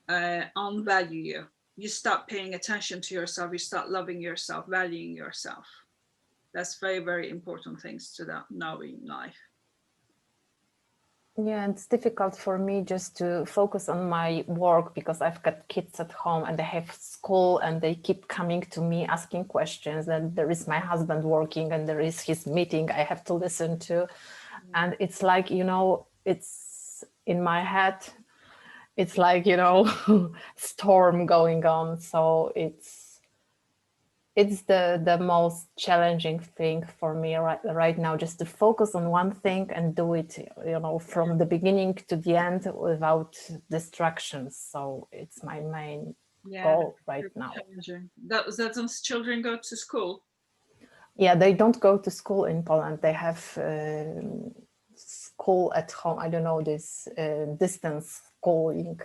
Speaker 1: unvalue you. You start paying attention to yourself. You start loving yourself, valuing yourself. That's very, very important things to know in life.
Speaker 5: Yeah, it's difficult for me just to focus on my work because I've got kids at home and they have school and they keep coming to me asking questions. And there is my husband working and there is his meeting I have to listen to. And it's like, you know, it's in my head, it's like, you know, storm going on. So it's the most challenging thing for me right now, just to focus on one thing and do it, you know, from the beginning to the end without distractions. So it's my main goal right now.
Speaker 1: That those children go to school?
Speaker 5: Yeah, they don't go to school in Poland. They have school at home. I don't know, this distance schooling.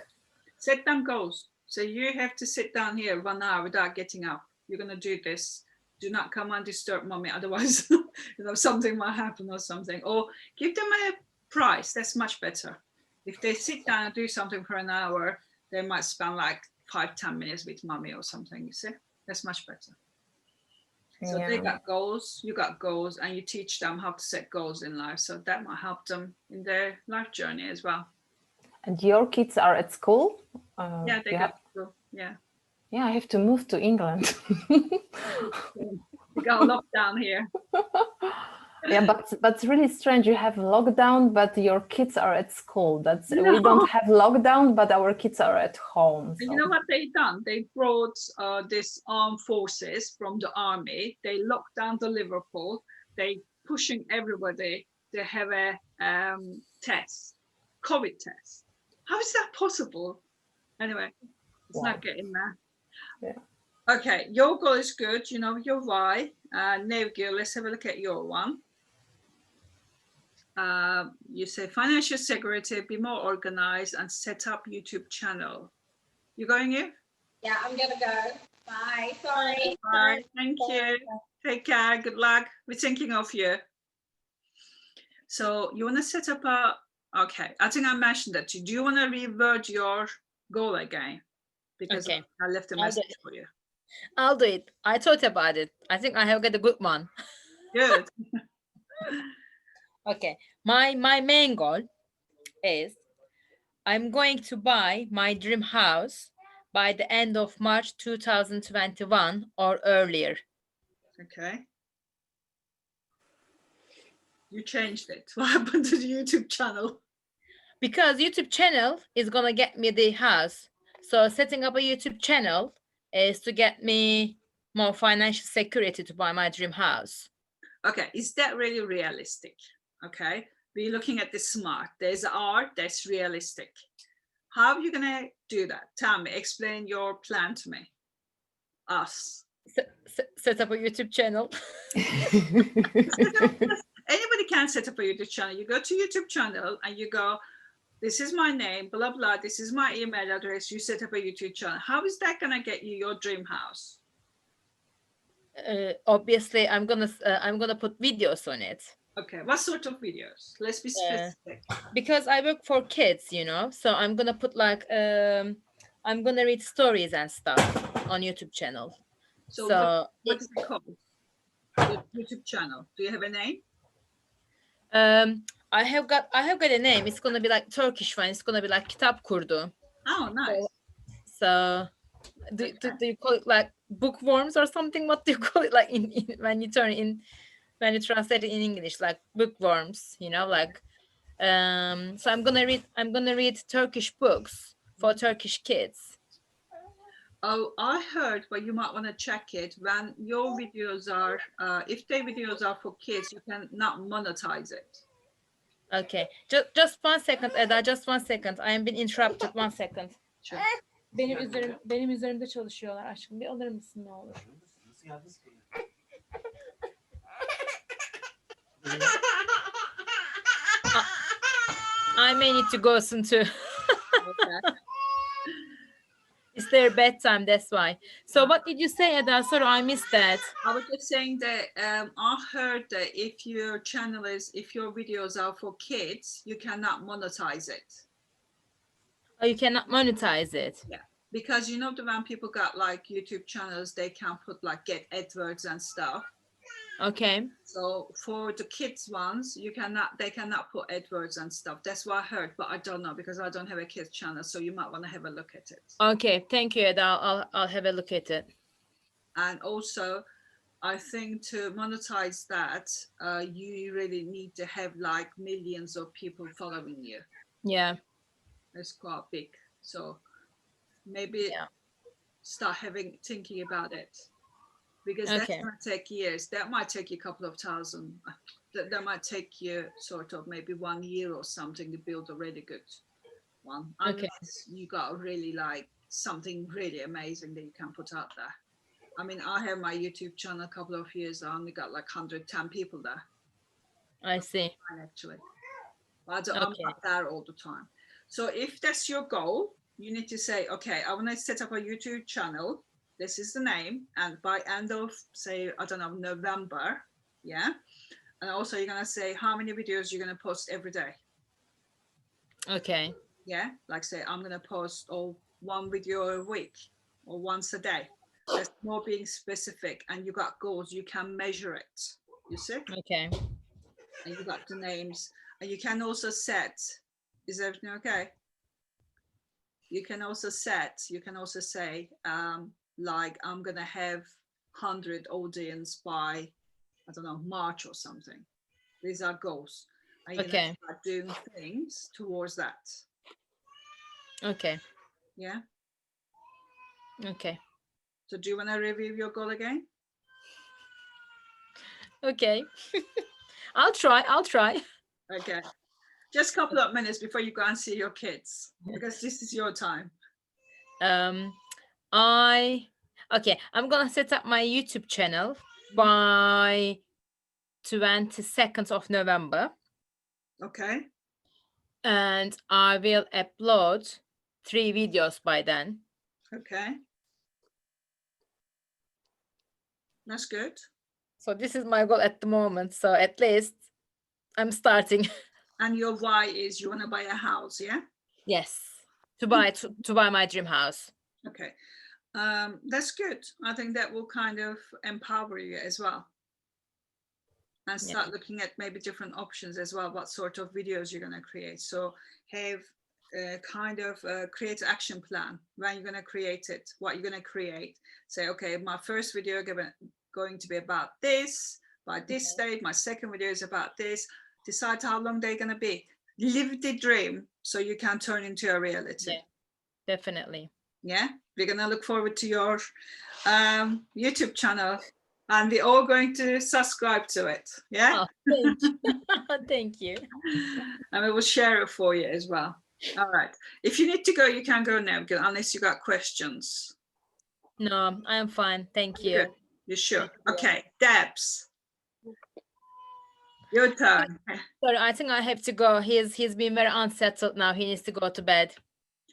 Speaker 5: Set
Speaker 1: them goals. So you have to sit down here 1 hour without getting up. You're going to do this. Do not come and disturb mommy. Otherwise, you know, something might happen or something. Or give them a price. That's much better. If they sit down and do something for an hour, they might spend like 5-10 minutes with mommy or something. You see, that's much better. So they got goals, you got goals, and you teach them how to set goals in life. So that might help them in their life journey as well.
Speaker 5: And your kids are at school?
Speaker 1: Yeah, they got school. Yeah.
Speaker 5: Yeah, I have to move to England.
Speaker 1: We got a lockdown here.
Speaker 5: Yeah, but it's really strange. You have lockdown, but your kids are at school. That's
Speaker 1: No.
Speaker 5: We don't have lockdown, but our kids are at home.
Speaker 1: And
Speaker 5: So.
Speaker 1: you know what they done? They brought this armed forces from the army. They locked down the Liverpool. They pushing everybody to have a test, COVID test. How is that possible? Anyway, it's not getting there.
Speaker 5: Yeah.
Speaker 1: Okay, your goal is good. You know your why. Nevgil, let's have a look at your one. You say financial security, be more organized, and set up YouTube channel. You going here?
Speaker 6: Yeah, I'm gonna go. Bye. Sorry.
Speaker 1: Bye. Thank you. Take care. Good luck. We're thinking of you. So you want to set up a. Okay, I think I mentioned that. Do you want to revert your goal again? Because
Speaker 2: Okay.
Speaker 1: I left a
Speaker 2: I'll do
Speaker 1: message
Speaker 2: it.
Speaker 1: for you.
Speaker 2: I'll do it. I thought about it. I think I have got a good one.
Speaker 1: Good.
Speaker 2: Okay, my main goal is I'm going to buy my dream house by the end of March 2021 or earlier.
Speaker 1: Okay. You changed it. What happened to the YouTube channel?
Speaker 2: Because YouTube channel is gonna get me the house. So setting up a YouTube channel is to get me more financial security to buy my dream house.
Speaker 1: Okay, is that really realistic? Okay, we're looking at the SMART. There's art, that's realistic. How are you gonna do that? Tell me, explain your plan to me. Us.
Speaker 2: Set up a YouTube channel.
Speaker 1: Anybody can set up a YouTube channel. You go to YouTube channel and you go, this is my name, blah, blah, this is my email address. You set up a YouTube channel. How is that gonna get you your dream house?
Speaker 2: Obviously, I'm gonna put videos on it.
Speaker 1: Okay, what sort of videos? Let's be specific.
Speaker 2: Because I work for kids, you know, so I'm gonna put like I'm gonna read stories and stuff on YouTube channel.
Speaker 1: So what is it called? Your YouTube channel. Do you have a name?
Speaker 2: I have got a name. It's gonna be like Turkish one. It's gonna be like Kitap Kurdu.
Speaker 1: Oh, nice.
Speaker 2: So do you call it like bookworms or something? What do you call it like in when you translate it in English, like bookworms, you know, like so I'm gonna read Turkish books for Turkish kids.
Speaker 1: Oh, I heard, but you might want to check it. When your videos are, if the videos are for kids, you can not monetize it.
Speaker 2: Okay, just 1 second, Eda, just 1 second. I am being interrupted. 1 second.
Speaker 1: Sure.
Speaker 2: Benim üzerimde çalışıyorlar aşkım. Bir alır mısın ne olur? I may need to go soon too.
Speaker 1: Okay.
Speaker 2: It's their bedtime, that's why. So what did you say, Eda? Sorry, I missed that.
Speaker 1: I was just saying that I heard that if your videos are for kids, you cannot monetize it.
Speaker 2: Oh, you cannot monetize it.
Speaker 1: Yeah, because you know that when people got like YouTube channels, they can put like get AdWords and stuff.
Speaker 2: Okay.
Speaker 1: So for the kids ones, they cannot put AdWords and stuff. That's what I heard, but I don't know because I don't have a kids channel. So you might want to have a look at it.
Speaker 2: Okay, thank you, Eda. I'll have a look at it.
Speaker 1: And also, I think to monetize that, you really need to have like millions of people following you.
Speaker 2: Yeah.
Speaker 1: It's quite big. So maybe start thinking about it. Because that's going to take years. That might take you a couple of thousand. That might take you sort of maybe 1 year or something to build a really good one. Unless you got really like something really amazing that you can put out there. I mean, I have my YouTube channel a couple of years. I only got like 110 people there.
Speaker 2: I see.
Speaker 1: Actually, I'm not there all the time. So if that's your goal, you need to say, okay, I want to set up a YouTube channel. This is the name, and by end of say, I don't know, November, yeah. And also you're gonna say how many videos you're gonna post every day.
Speaker 2: Okay.
Speaker 1: Yeah, like say I'm gonna post all one video a week or once a day. That's more being specific, and you got goals, you can measure it, you see,
Speaker 2: Okay.
Speaker 1: and you got the names, and you can also set, is everything okay? You can also say, like, I'm gonna have 100 audience by, I don't know, March or something. These are goals. And you're
Speaker 2: Okay.
Speaker 1: gonna start doing things towards that.
Speaker 2: Okay.
Speaker 1: Yeah.
Speaker 2: Okay.
Speaker 1: So do you want to review your goal again?
Speaker 2: Okay. I'll try.
Speaker 1: Okay. Just a couple of minutes before you go and see your kids, because this is your time.
Speaker 2: I'm gonna set up my YouTube channel by 22nd of November,
Speaker 1: Okay.
Speaker 2: and I will upload 3 videos by then.
Speaker 1: Okay. That's good.
Speaker 2: So this is my goal at the moment. So at least I'm starting.
Speaker 1: And your why is you want to buy a house, yeah?
Speaker 2: Yes. To buy my dream house.
Speaker 1: Okay. That's good. I think that will kind of empower you as well. And start looking at maybe different options as well, what sort of videos you're going to create. So have kind of create an action plan when you're going to create it, what you're going to create. Say, okay, my first video going to be about this by this date. My second video is about this. Decide how long they're going to be. Live the dream so you can turn into a reality.
Speaker 2: Yeah, definitely.
Speaker 1: Yeah, we're going to look forward to your YouTube channel, and we're all going to subscribe to it. Yeah.
Speaker 2: Oh, thank you. Thank you.
Speaker 1: And we will share it for you as well. All right. If you need to go, you can go now, unless you got questions.
Speaker 2: No, I am fine. Thank you.
Speaker 1: Good. You sure?
Speaker 2: Thank you.
Speaker 1: Okay, Debs. Your turn.
Speaker 2: Sorry, I think I have to go. He's been very unsettled now. He needs to go to bed.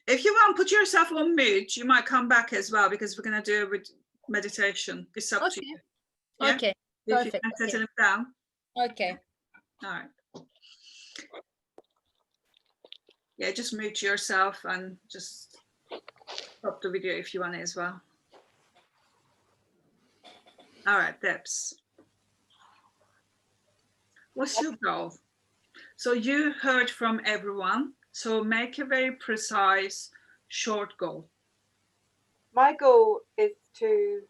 Speaker 1: If you want, put yourself on mute. You might come back as well, because we're going to do it with meditation. It's up to you. Yeah?
Speaker 2: Okay.
Speaker 1: If
Speaker 2: Perfect.
Speaker 1: you can settle
Speaker 2: Okay.
Speaker 1: him down.
Speaker 2: Okay.
Speaker 1: All right. Yeah, just mute yourself and just stop the video if you want it as well. All right, Debs. What's your goal? So you heard from everyone. So make a very precise, short goal.
Speaker 3: My goal is to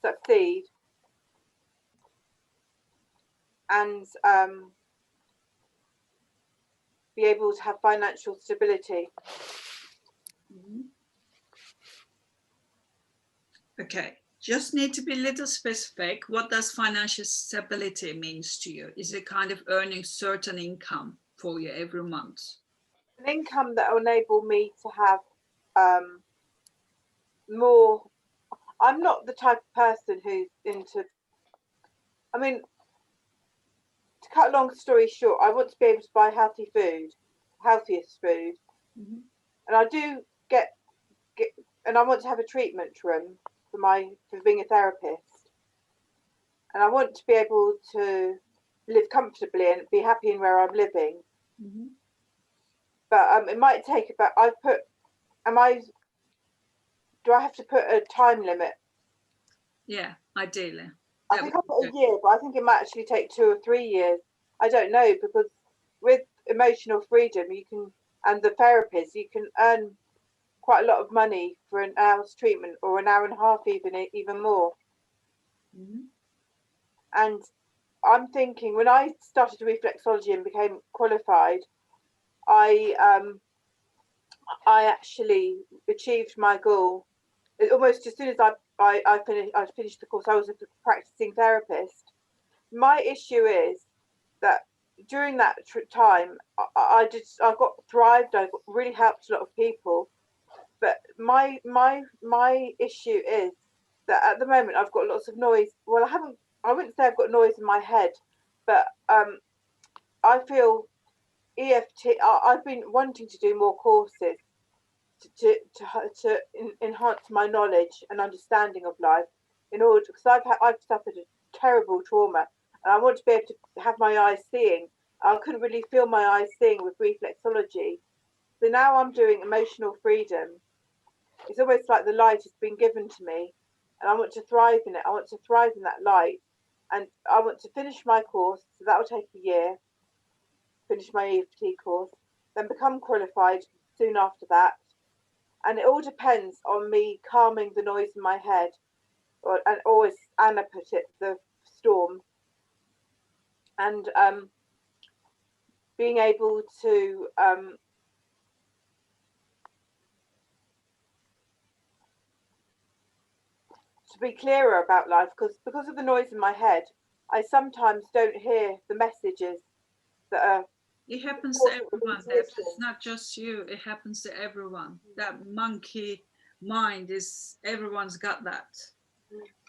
Speaker 3: succeed and be able to have financial stability.
Speaker 1: Okay, just need to be a little specific. What does financial stability means to you? Is it kind of earning certain income for you every month?
Speaker 3: An income that will enable me to have more. I'm not the type of person who's into, I mean, to cut a long story short, I want to be able to buy healthy food, healthiest food.
Speaker 1: Mhm.
Speaker 3: And I do get, and I want to have a treatment room for being a therapist. And I want to be able to live comfortably and be happy in where I'm living.
Speaker 1: Mhm.
Speaker 3: But it might take about, do I have to put a time limit?
Speaker 1: Yeah, ideally.
Speaker 3: I think I put a year, but I think it might actually take 2 or 3 years. I don't know, because with emotional freedom, and the therapist, you can earn quite a lot of money for an hour's treatment, or an hour and a half, even more.
Speaker 1: Mhm.
Speaker 3: And I'm thinking, when I started reflexology and became qualified, I actually achieved my goal almost as soon as I finished the course. I was a practicing therapist. My issue is that during that time, I thrived. I really helped a lot of people. But my issue is that at the moment I've got lots of noise. Well, I wouldn't say I've got noise in my head, but I feel EFT. I've been wanting to do more courses to enhance my knowledge and understanding of life, in order, because I've suffered a terrible trauma, and I want to be able to have my eyes seeing. I couldn't really feel my eyes seeing with reflexology, So now I'm doing emotional freedom. It's almost like the light has been given to me, and I want to thrive in it. I want to thrive in that light, and I want to finish my course. So that will take a year. Finish my EFT course, then become qualified soon after that. And it all depends on me calming the noise in my head, or as Anna put it, the storm, and being able to be clearer about life, because of the noise in my head, I sometimes don't hear the messages that are.
Speaker 1: It happens to everyone. It's not just you. It happens to everyone. That monkey mind is, everyone's got that.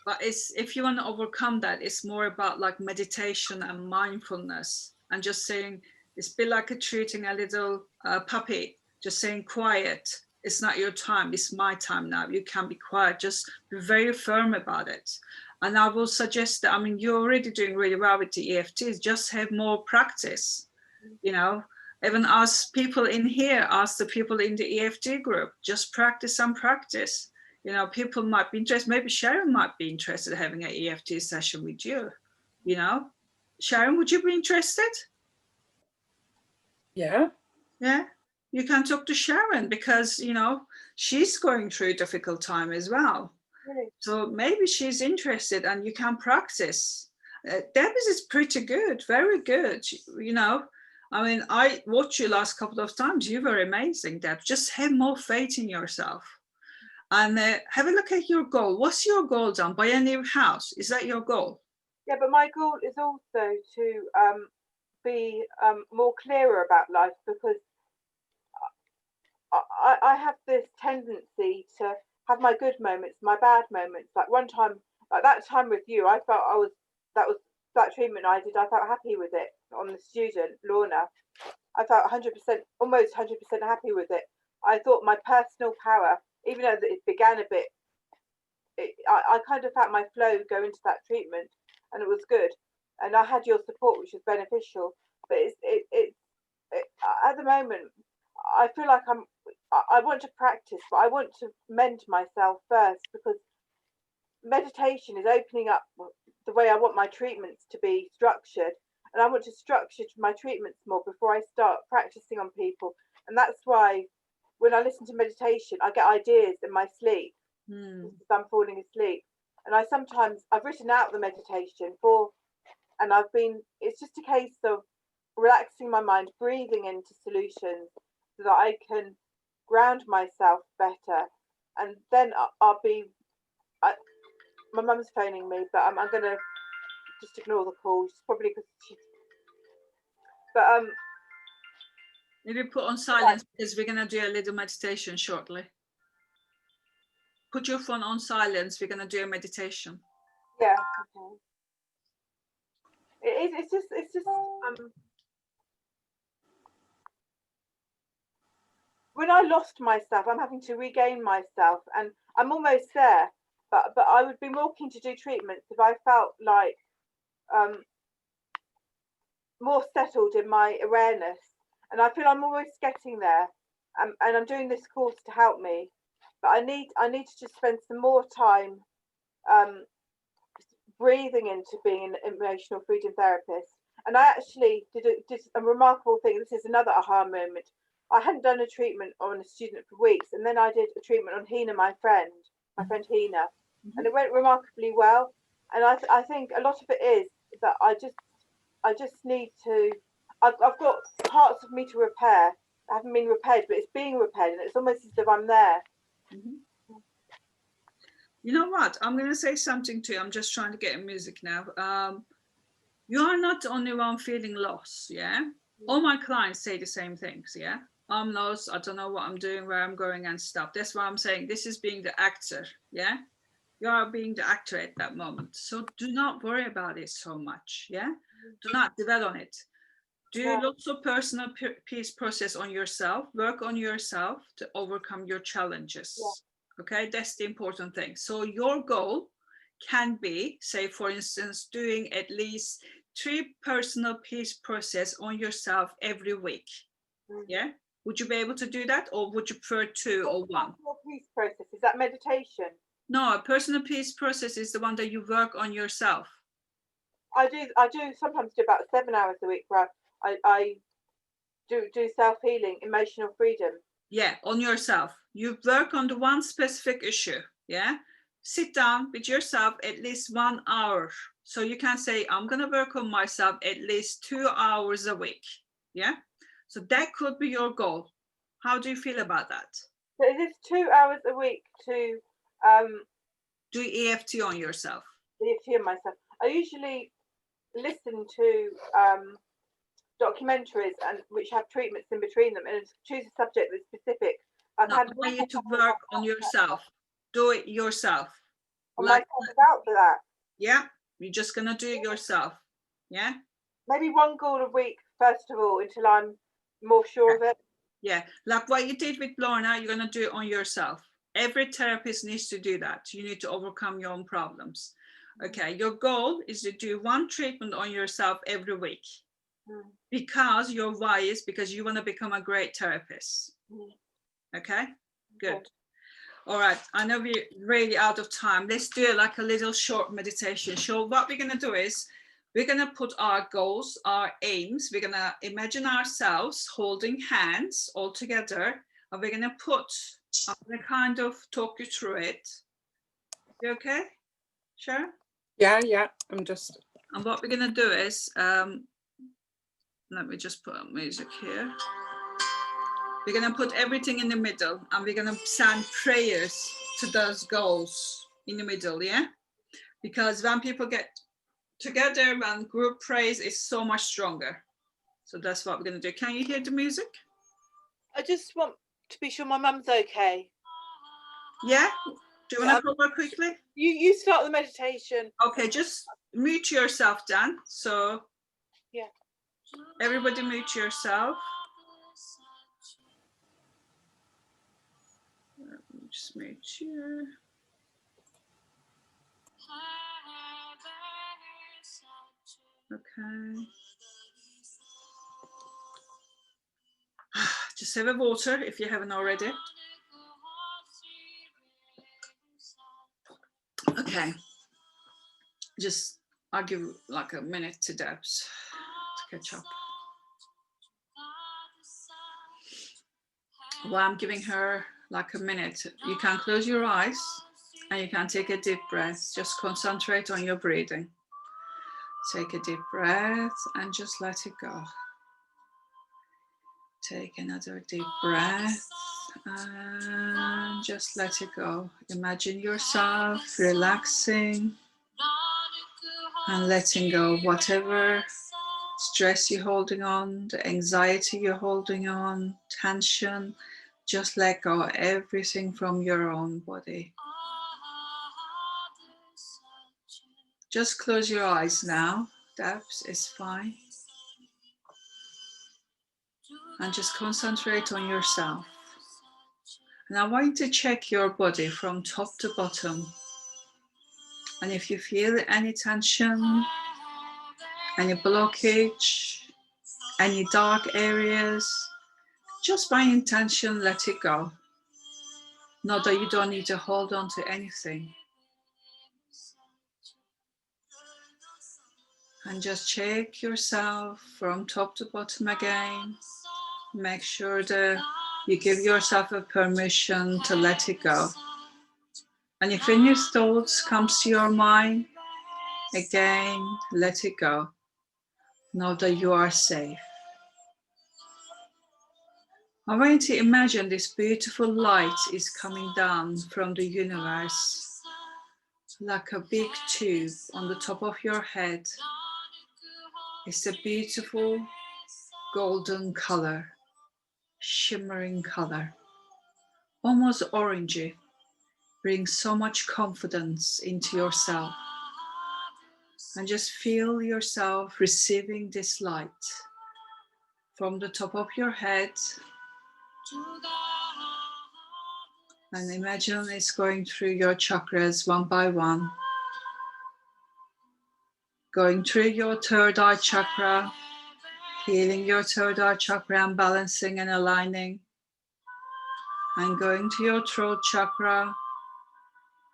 Speaker 1: But it's, if you want to overcome that, it's more about like meditation and mindfulness, and just saying, it's a bit like treating a little puppy, just saying quiet. It's not your time. It's my time now. You can be quiet. Just be very firm about it. And I will suggest that, I mean, you're already doing really well with the EFTs. Just have more practice. You know, even us people in here, ask the people in the EFT group, just practice and practice. You know, people might be interested. Maybe Sharon might be interested in having an EFT session with you. You know, Sharon, would you be interested?
Speaker 4: Yeah.
Speaker 1: Yeah, you can talk to Sharon, because, you know, she's going through a difficult time as well.
Speaker 3: Really?
Speaker 1: So maybe she's interested and you can practice. Debbie's is pretty good, very good. You know, I mean, I watched you last couple of times. You were amazing, Deb. Just have more faith in yourself. And have a look at your goal. What's your goal, John? Buy a new house. Is that your goal?
Speaker 3: Yeah, but my goal is also to be more clearer about life, because I have this tendency to have my good moments, my bad moments. Like one time, like that time with you, I felt that treatment I did, I felt happy with it on the student, Lorna. I felt 100%, almost 100% happy with it. I thought my personal power, even though it began a bit, I kind of felt my flow go into that treatment, and it was good. And I had your support, which was beneficial. But at the moment, I feel like I want to practice, but I want to mend myself first, because meditation is opening up the way I want my treatments to be structured. And I want to structure my treatments more before I start practicing on people. And that's why when I listen to meditation, I get ideas in my sleep. I'm falling asleep. And I've written out the meditation it's just a case of relaxing my mind, breathing into solutions so that I can ground myself better. And then my mum's phoning me, but I'm going to just ignore the call. She's probably because
Speaker 1: maybe put on silence, because we're going to do a little meditation shortly. Put your phone on silence. We're going to do a meditation.
Speaker 3: Yeah. Okay. It's just when I lost myself, I'm having to regain myself, and I'm almost there. But I would be more keen to do treatments if I felt like more settled in my awareness. And I feel I'm almost getting there, and I'm doing this course to help me. But I need to just spend some more time breathing into being an emotional freedom therapist. And I actually did a remarkable thing. This is another aha moment. I hadn't done a treatment on a student for weeks, and then I did a treatment on Hina, my friend Hina, and it went remarkably well. And I think a lot of it is that I just need to. I've got parts of me to repair. I haven't been repaired, but it's being repaired, and it's almost as if I'm there.
Speaker 1: You know what? I'm going to say something to you. I'm just trying to get music now. You are not the only one feeling lost, yeah? All my clients say the same things, yeah? I'm lost, I don't know what I'm doing, where I'm going and stuff. That's why I'm saying this is being the actor, yeah? You are being the actor at that moment. So do not worry about it so much, yeah? Do not dwell on it. Do lots of personal peace process on yourself, work on yourself to overcome your challenges. Okay, that's the important thing. So your goal can be, say, for instance, doing at least 3 personal peace process on yourself every week. Yeah, Would you be able to do that, or would you prefer 2 or 1?
Speaker 3: Peace process, is that meditation?
Speaker 1: No, a personal peace process is the one that you work on yourself.
Speaker 3: I do sometimes do about 7 hours a week where I do self-healing, emotional freedom.
Speaker 1: Yeah, on yourself. You work on the one specific issue. Yeah, sit down with yourself at least 1 hour. So you can say, I'm going to work on myself at least 2 hours a week. Yeah, so that could be your goal. How do you feel about that?
Speaker 3: So is this 2 hours a week to
Speaker 1: do EFT on yourself?
Speaker 3: EFT on myself. I usually listen to documentaries and which have treatments in between them, and choose a subject that's specific. I
Speaker 1: want you to work on yourself. Do it yourself.
Speaker 3: On myself without for that.
Speaker 1: Yeah, you're just gonna do it yourself. Yeah.
Speaker 3: Maybe 1 goal a week first of all until I'm more sure of it.
Speaker 1: Yeah, like what you did with Lorna, you're gonna do it on yourself. Every therapist needs to do that. You need to overcome your own problems. Okay, your goal is to do 1 treatment on yourself every week. Because your why is because you want to become a great therapist. Okay, good. All right, I know we're really out of time. Let's do like a little short meditation. So what we're going to do is we're going to put our goals, our aims. We're going to imagine ourselves holding hands all together, and we're going to put, I'm going to kind of talk you through it. You okay, Sharon?
Speaker 4: Yeah, I'm just.
Speaker 1: And what we're going to do is, let me just put music here. We're going to put everything in the middle, and we're going to send prayers to those goals in the middle, yeah? Because when people get together, when group prays, it's so much stronger. So that's what we're going to do. Can you hear the music?
Speaker 3: I just want to be sure my mum's okay.
Speaker 1: Yeah? Do you want to call her quickly?
Speaker 3: You start the meditation.
Speaker 1: Okay, just mute yourself, Dan. So
Speaker 3: yeah.
Speaker 1: Everybody mute yourself. Let me just mute you. Okay. Just have a water if you haven't already. Okay. Just, I'll give like a minute to Debs to catch up. While I'm giving her like a minute, you can close your eyes and you can take a deep breath. Just concentrate on your breathing. Take a deep breath and just let it go. Take another deep breath and just let it go. Imagine yourself relaxing and letting go whatever stress you're holding on, the anxiety you're holding on, tension. Just let go of everything from your own body. Just close your eyes now. Debs is fine. And just concentrate on yourself. And I want you to check your body from top to bottom. And if you feel any tension, any blockage, any dark areas, just by intention, let it go. Not that you don't need to hold on to anything. And just check yourself from top to bottom again. Make sure that you give yourself a permission to let it go. And if any thoughts comes to your mind, again, let it go. Know that you are safe. I want you to imagine this beautiful light is coming down from the universe, like a big tube on the top of your head. It's a beautiful golden color, shimmering color, almost orangey. Bring so much confidence into yourself. And just feel yourself receiving this light from the top of your head. And imagine it's going through your chakras one by one. Going through your third eye chakra, Healing your third eye chakra and balancing and aligning. And going to your throat chakra.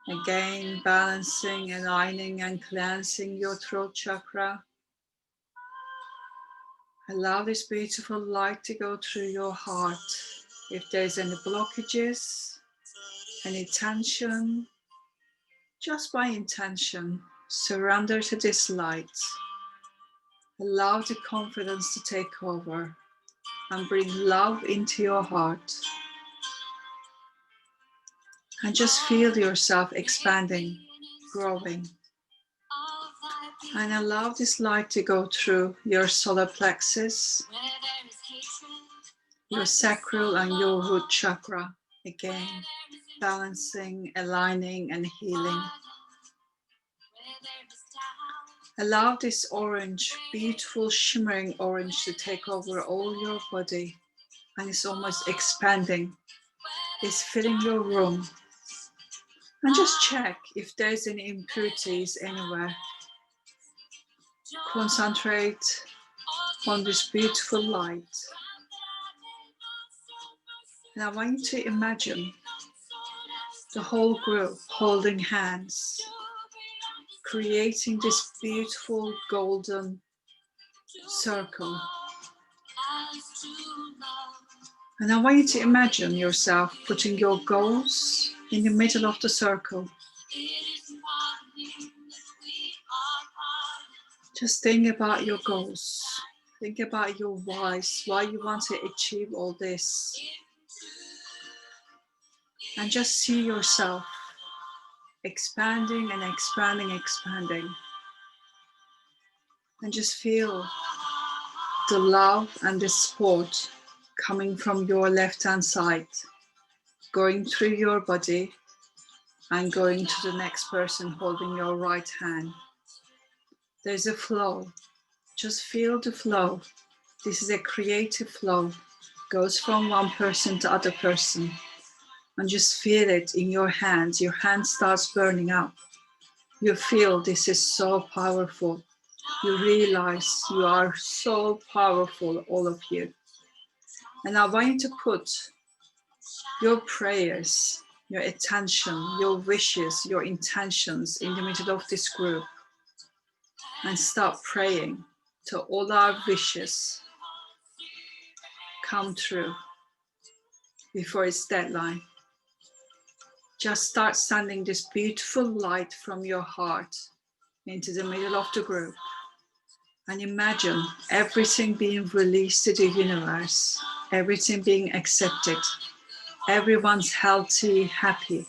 Speaker 1: Again, balancing, aligning and cleansing your throat chakra. Allow this beautiful light to go through your heart. If there's any blockages, any tension, just by intention, surrender to this light. Allow the confidence to take over and bring love into your heart. And just feel yourself expanding, growing. And allow this light to go through your solar plexus, your sacral and your root chakra. Again, balancing, aligning and healing. Allow this orange, beautiful shimmering orange to take over all your body. And it's almost expanding. It's filling your room. And just check if there's any impurities anywhere. Concentrate on this beautiful light. And I want you to imagine the whole group holding hands, creating this beautiful golden circle. And I want you to imagine yourself putting your goals in the middle of the circle. Just think about your goals. Think about your whys, why you want to achieve all this. And just see yourself expanding and expanding, expanding. And just feel the love and the support coming from your left-hand side, going through your body and going to the next person holding your right hand. There's a flow. Just feel the flow. This is a creative flow. Goes from one person to other person. And just feel it in your hands. Your hand starts burning up. You feel this is so powerful. You realize you are so powerful, all of you. And I want you to put your prayers, your attention, your wishes, your intentions in the middle of this group. And start praying to all our wishes come true before its deadline. Just start sending this beautiful light from your heart into the middle of the group. And imagine everything being released to the universe, everything being accepted. Everyone's healthy, happy,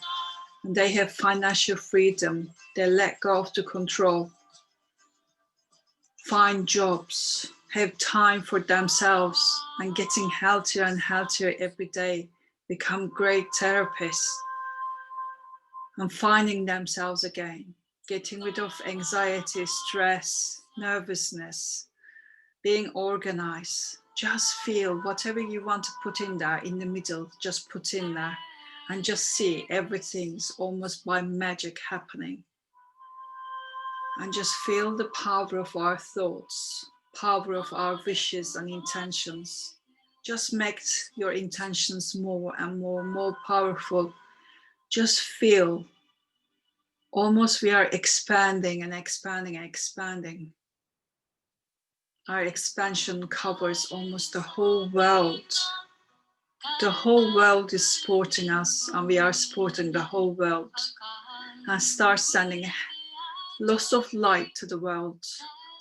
Speaker 1: and they have financial freedom. They let go of the control. Find jobs, have time for themselves and getting healthier and healthier every day. Become great therapists and finding themselves again. Getting rid of anxiety, stress, nervousness, being organized. Just feel whatever you want to put in there in the middle, just put in there and just see everything's almost by magic happening. And just feel the power of our thoughts, power of our wishes and intentions. Just make your intentions more and more powerful. Just feel almost we are expanding and expanding and expanding. Our expansion covers almost the whole world. The whole world is supporting us and we are supporting the whole world. And start sending lots of light to the world,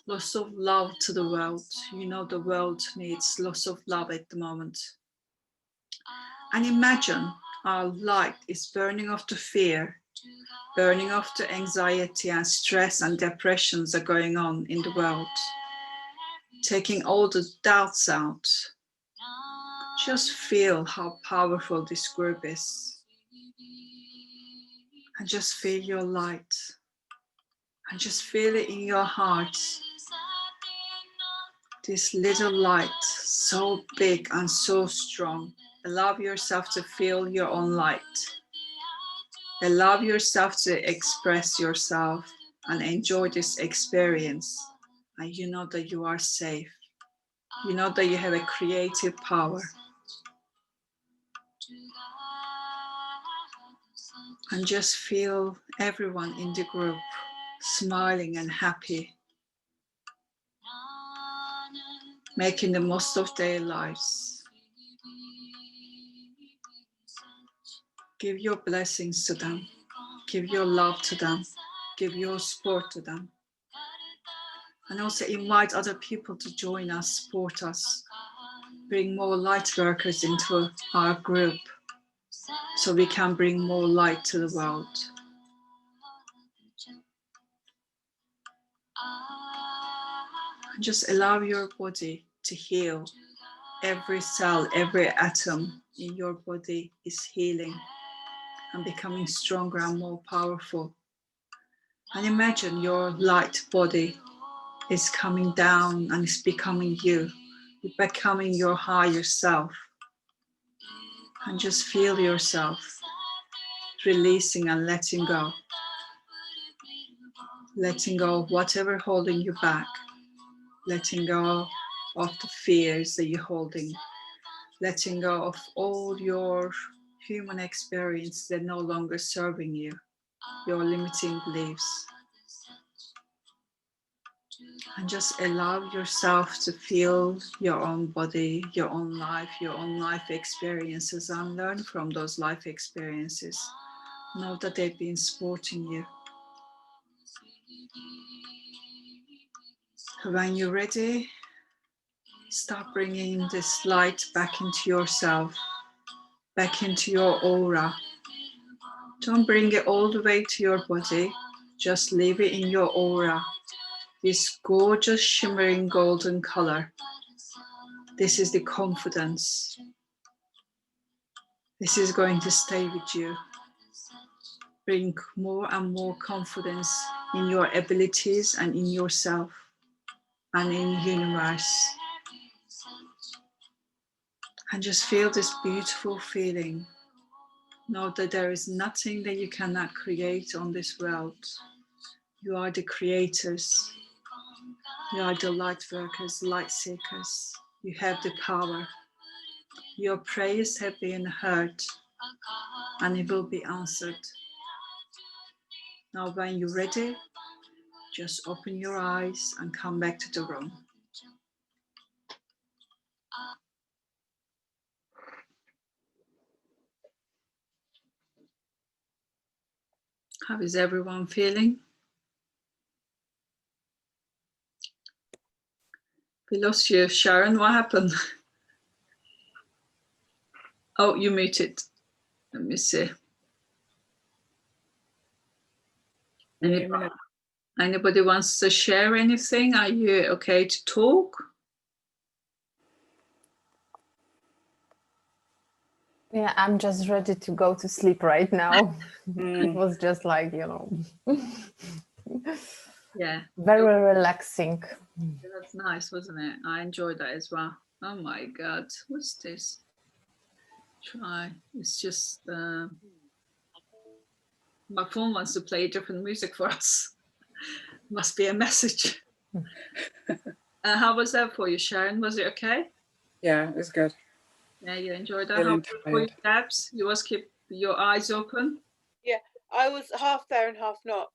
Speaker 1: lots of love to the world. You know the world needs lots of love at the moment. And imagine our light is burning off the fear, burning off the anxiety and stress and depressions are going on in the world. Taking all the doubts out. Just feel how powerful this group is. And just feel your light. And just feel it in your heart. This little light, so big and so strong. Allow yourself to feel your own light. Allow yourself to express yourself and enjoy this experience. And you know that you are safe. You know that you have a creative power. And just feel everyone in the group smiling and happy, making the most of their lives. Give your blessings to them. Give your love to them. Give your support to them. And also invite other people to join us, support us. Bring more light workers into our group so we can bring more light to the world. Just allow your body to heal. Every cell, every atom in your body is healing and becoming stronger and more powerful. And imagine your light body is coming down and it's becoming you. You're becoming your higher self. And just feel yourself releasing and letting go. Letting go of whatever holding you back. Letting go of the fears that you're holding. Letting go of all your human experience that no longer serving you. Your limiting beliefs. And just allow yourself to feel your own body, your own life experiences, and learn from those life experiences. Know that they've been supporting you. When you're ready, start bringing this light back into yourself, back into your aura. Don't bring it all the way to your body, just leave it in your aura. This gorgeous shimmering golden color. This is the confidence. This is going to stay with you. Bring more and more confidence in your abilities and in yourself and in the universe. And just feel this beautiful feeling. Know that there is nothing that you cannot create on this world. You are the creators. You are the light workers, light seekers. You have the power. Your prayers have been heard and it will be answered. Now when you're ready, just open your eyes and come back to the room. How is everyone feeling? We lost you, Sharon. What happened? Oh, you muted. Let me see. Anybody wants to share anything? Are you okay to talk?
Speaker 5: Yeah, I'm just ready to go to sleep right now. It was just like,
Speaker 1: Yeah.
Speaker 5: very relaxing.
Speaker 1: That's nice, wasn't it? I enjoyed that as well. Oh my God, what's this? Try. It's just my phone wants to play different music for us. Must be a message. How was that for you, Sharon? Was it okay?
Speaker 4: Yeah, it was good.
Speaker 1: Yeah, you enjoyed that.
Speaker 4: Feeling
Speaker 1: How for you, Dabs? You always keep your eyes open.
Speaker 3: Yeah, I was half there and half not.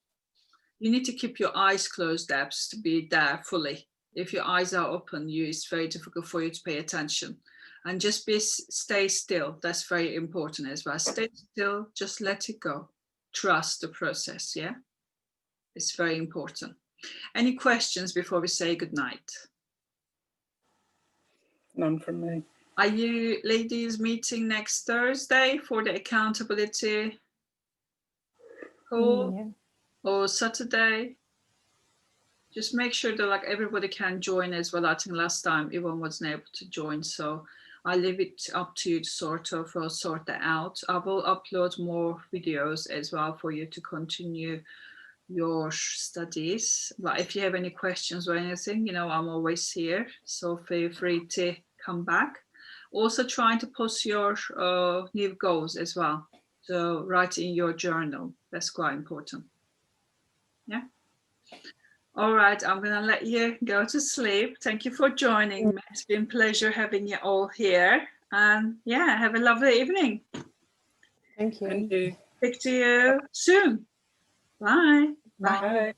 Speaker 1: You need to keep your eyes closed, Dabs, to be there fully. If your eyes are open, it's very difficult for you to pay attention. And just stay still. That's very important as well. Stay still, just let it go. Trust the process, yeah? It's very important. Any questions before we say goodnight?
Speaker 4: None from me.
Speaker 1: Are you ladies meeting next Thursday for the accountability call?
Speaker 5: Yeah.
Speaker 1: Or Saturday? Just make sure that everybody can join as well. I think last time Yvonne wasn't able to join, so I leave it up to you to sort that out. I will upload more videos as well for you to continue your studies. But if you have any questions or anything, I'm always here, so feel free to come back. Also trying to post your new goals as well. So write in your journal. That's quite important. Yeah. All right, I'm going to let you go to sleep. Thank you for joining me. It's been a pleasure having you all here. And yeah, have a lovely evening.
Speaker 5: Thank you.
Speaker 4: And you.
Speaker 1: Speak to you soon. Bye.
Speaker 5: Bye.
Speaker 4: Bye.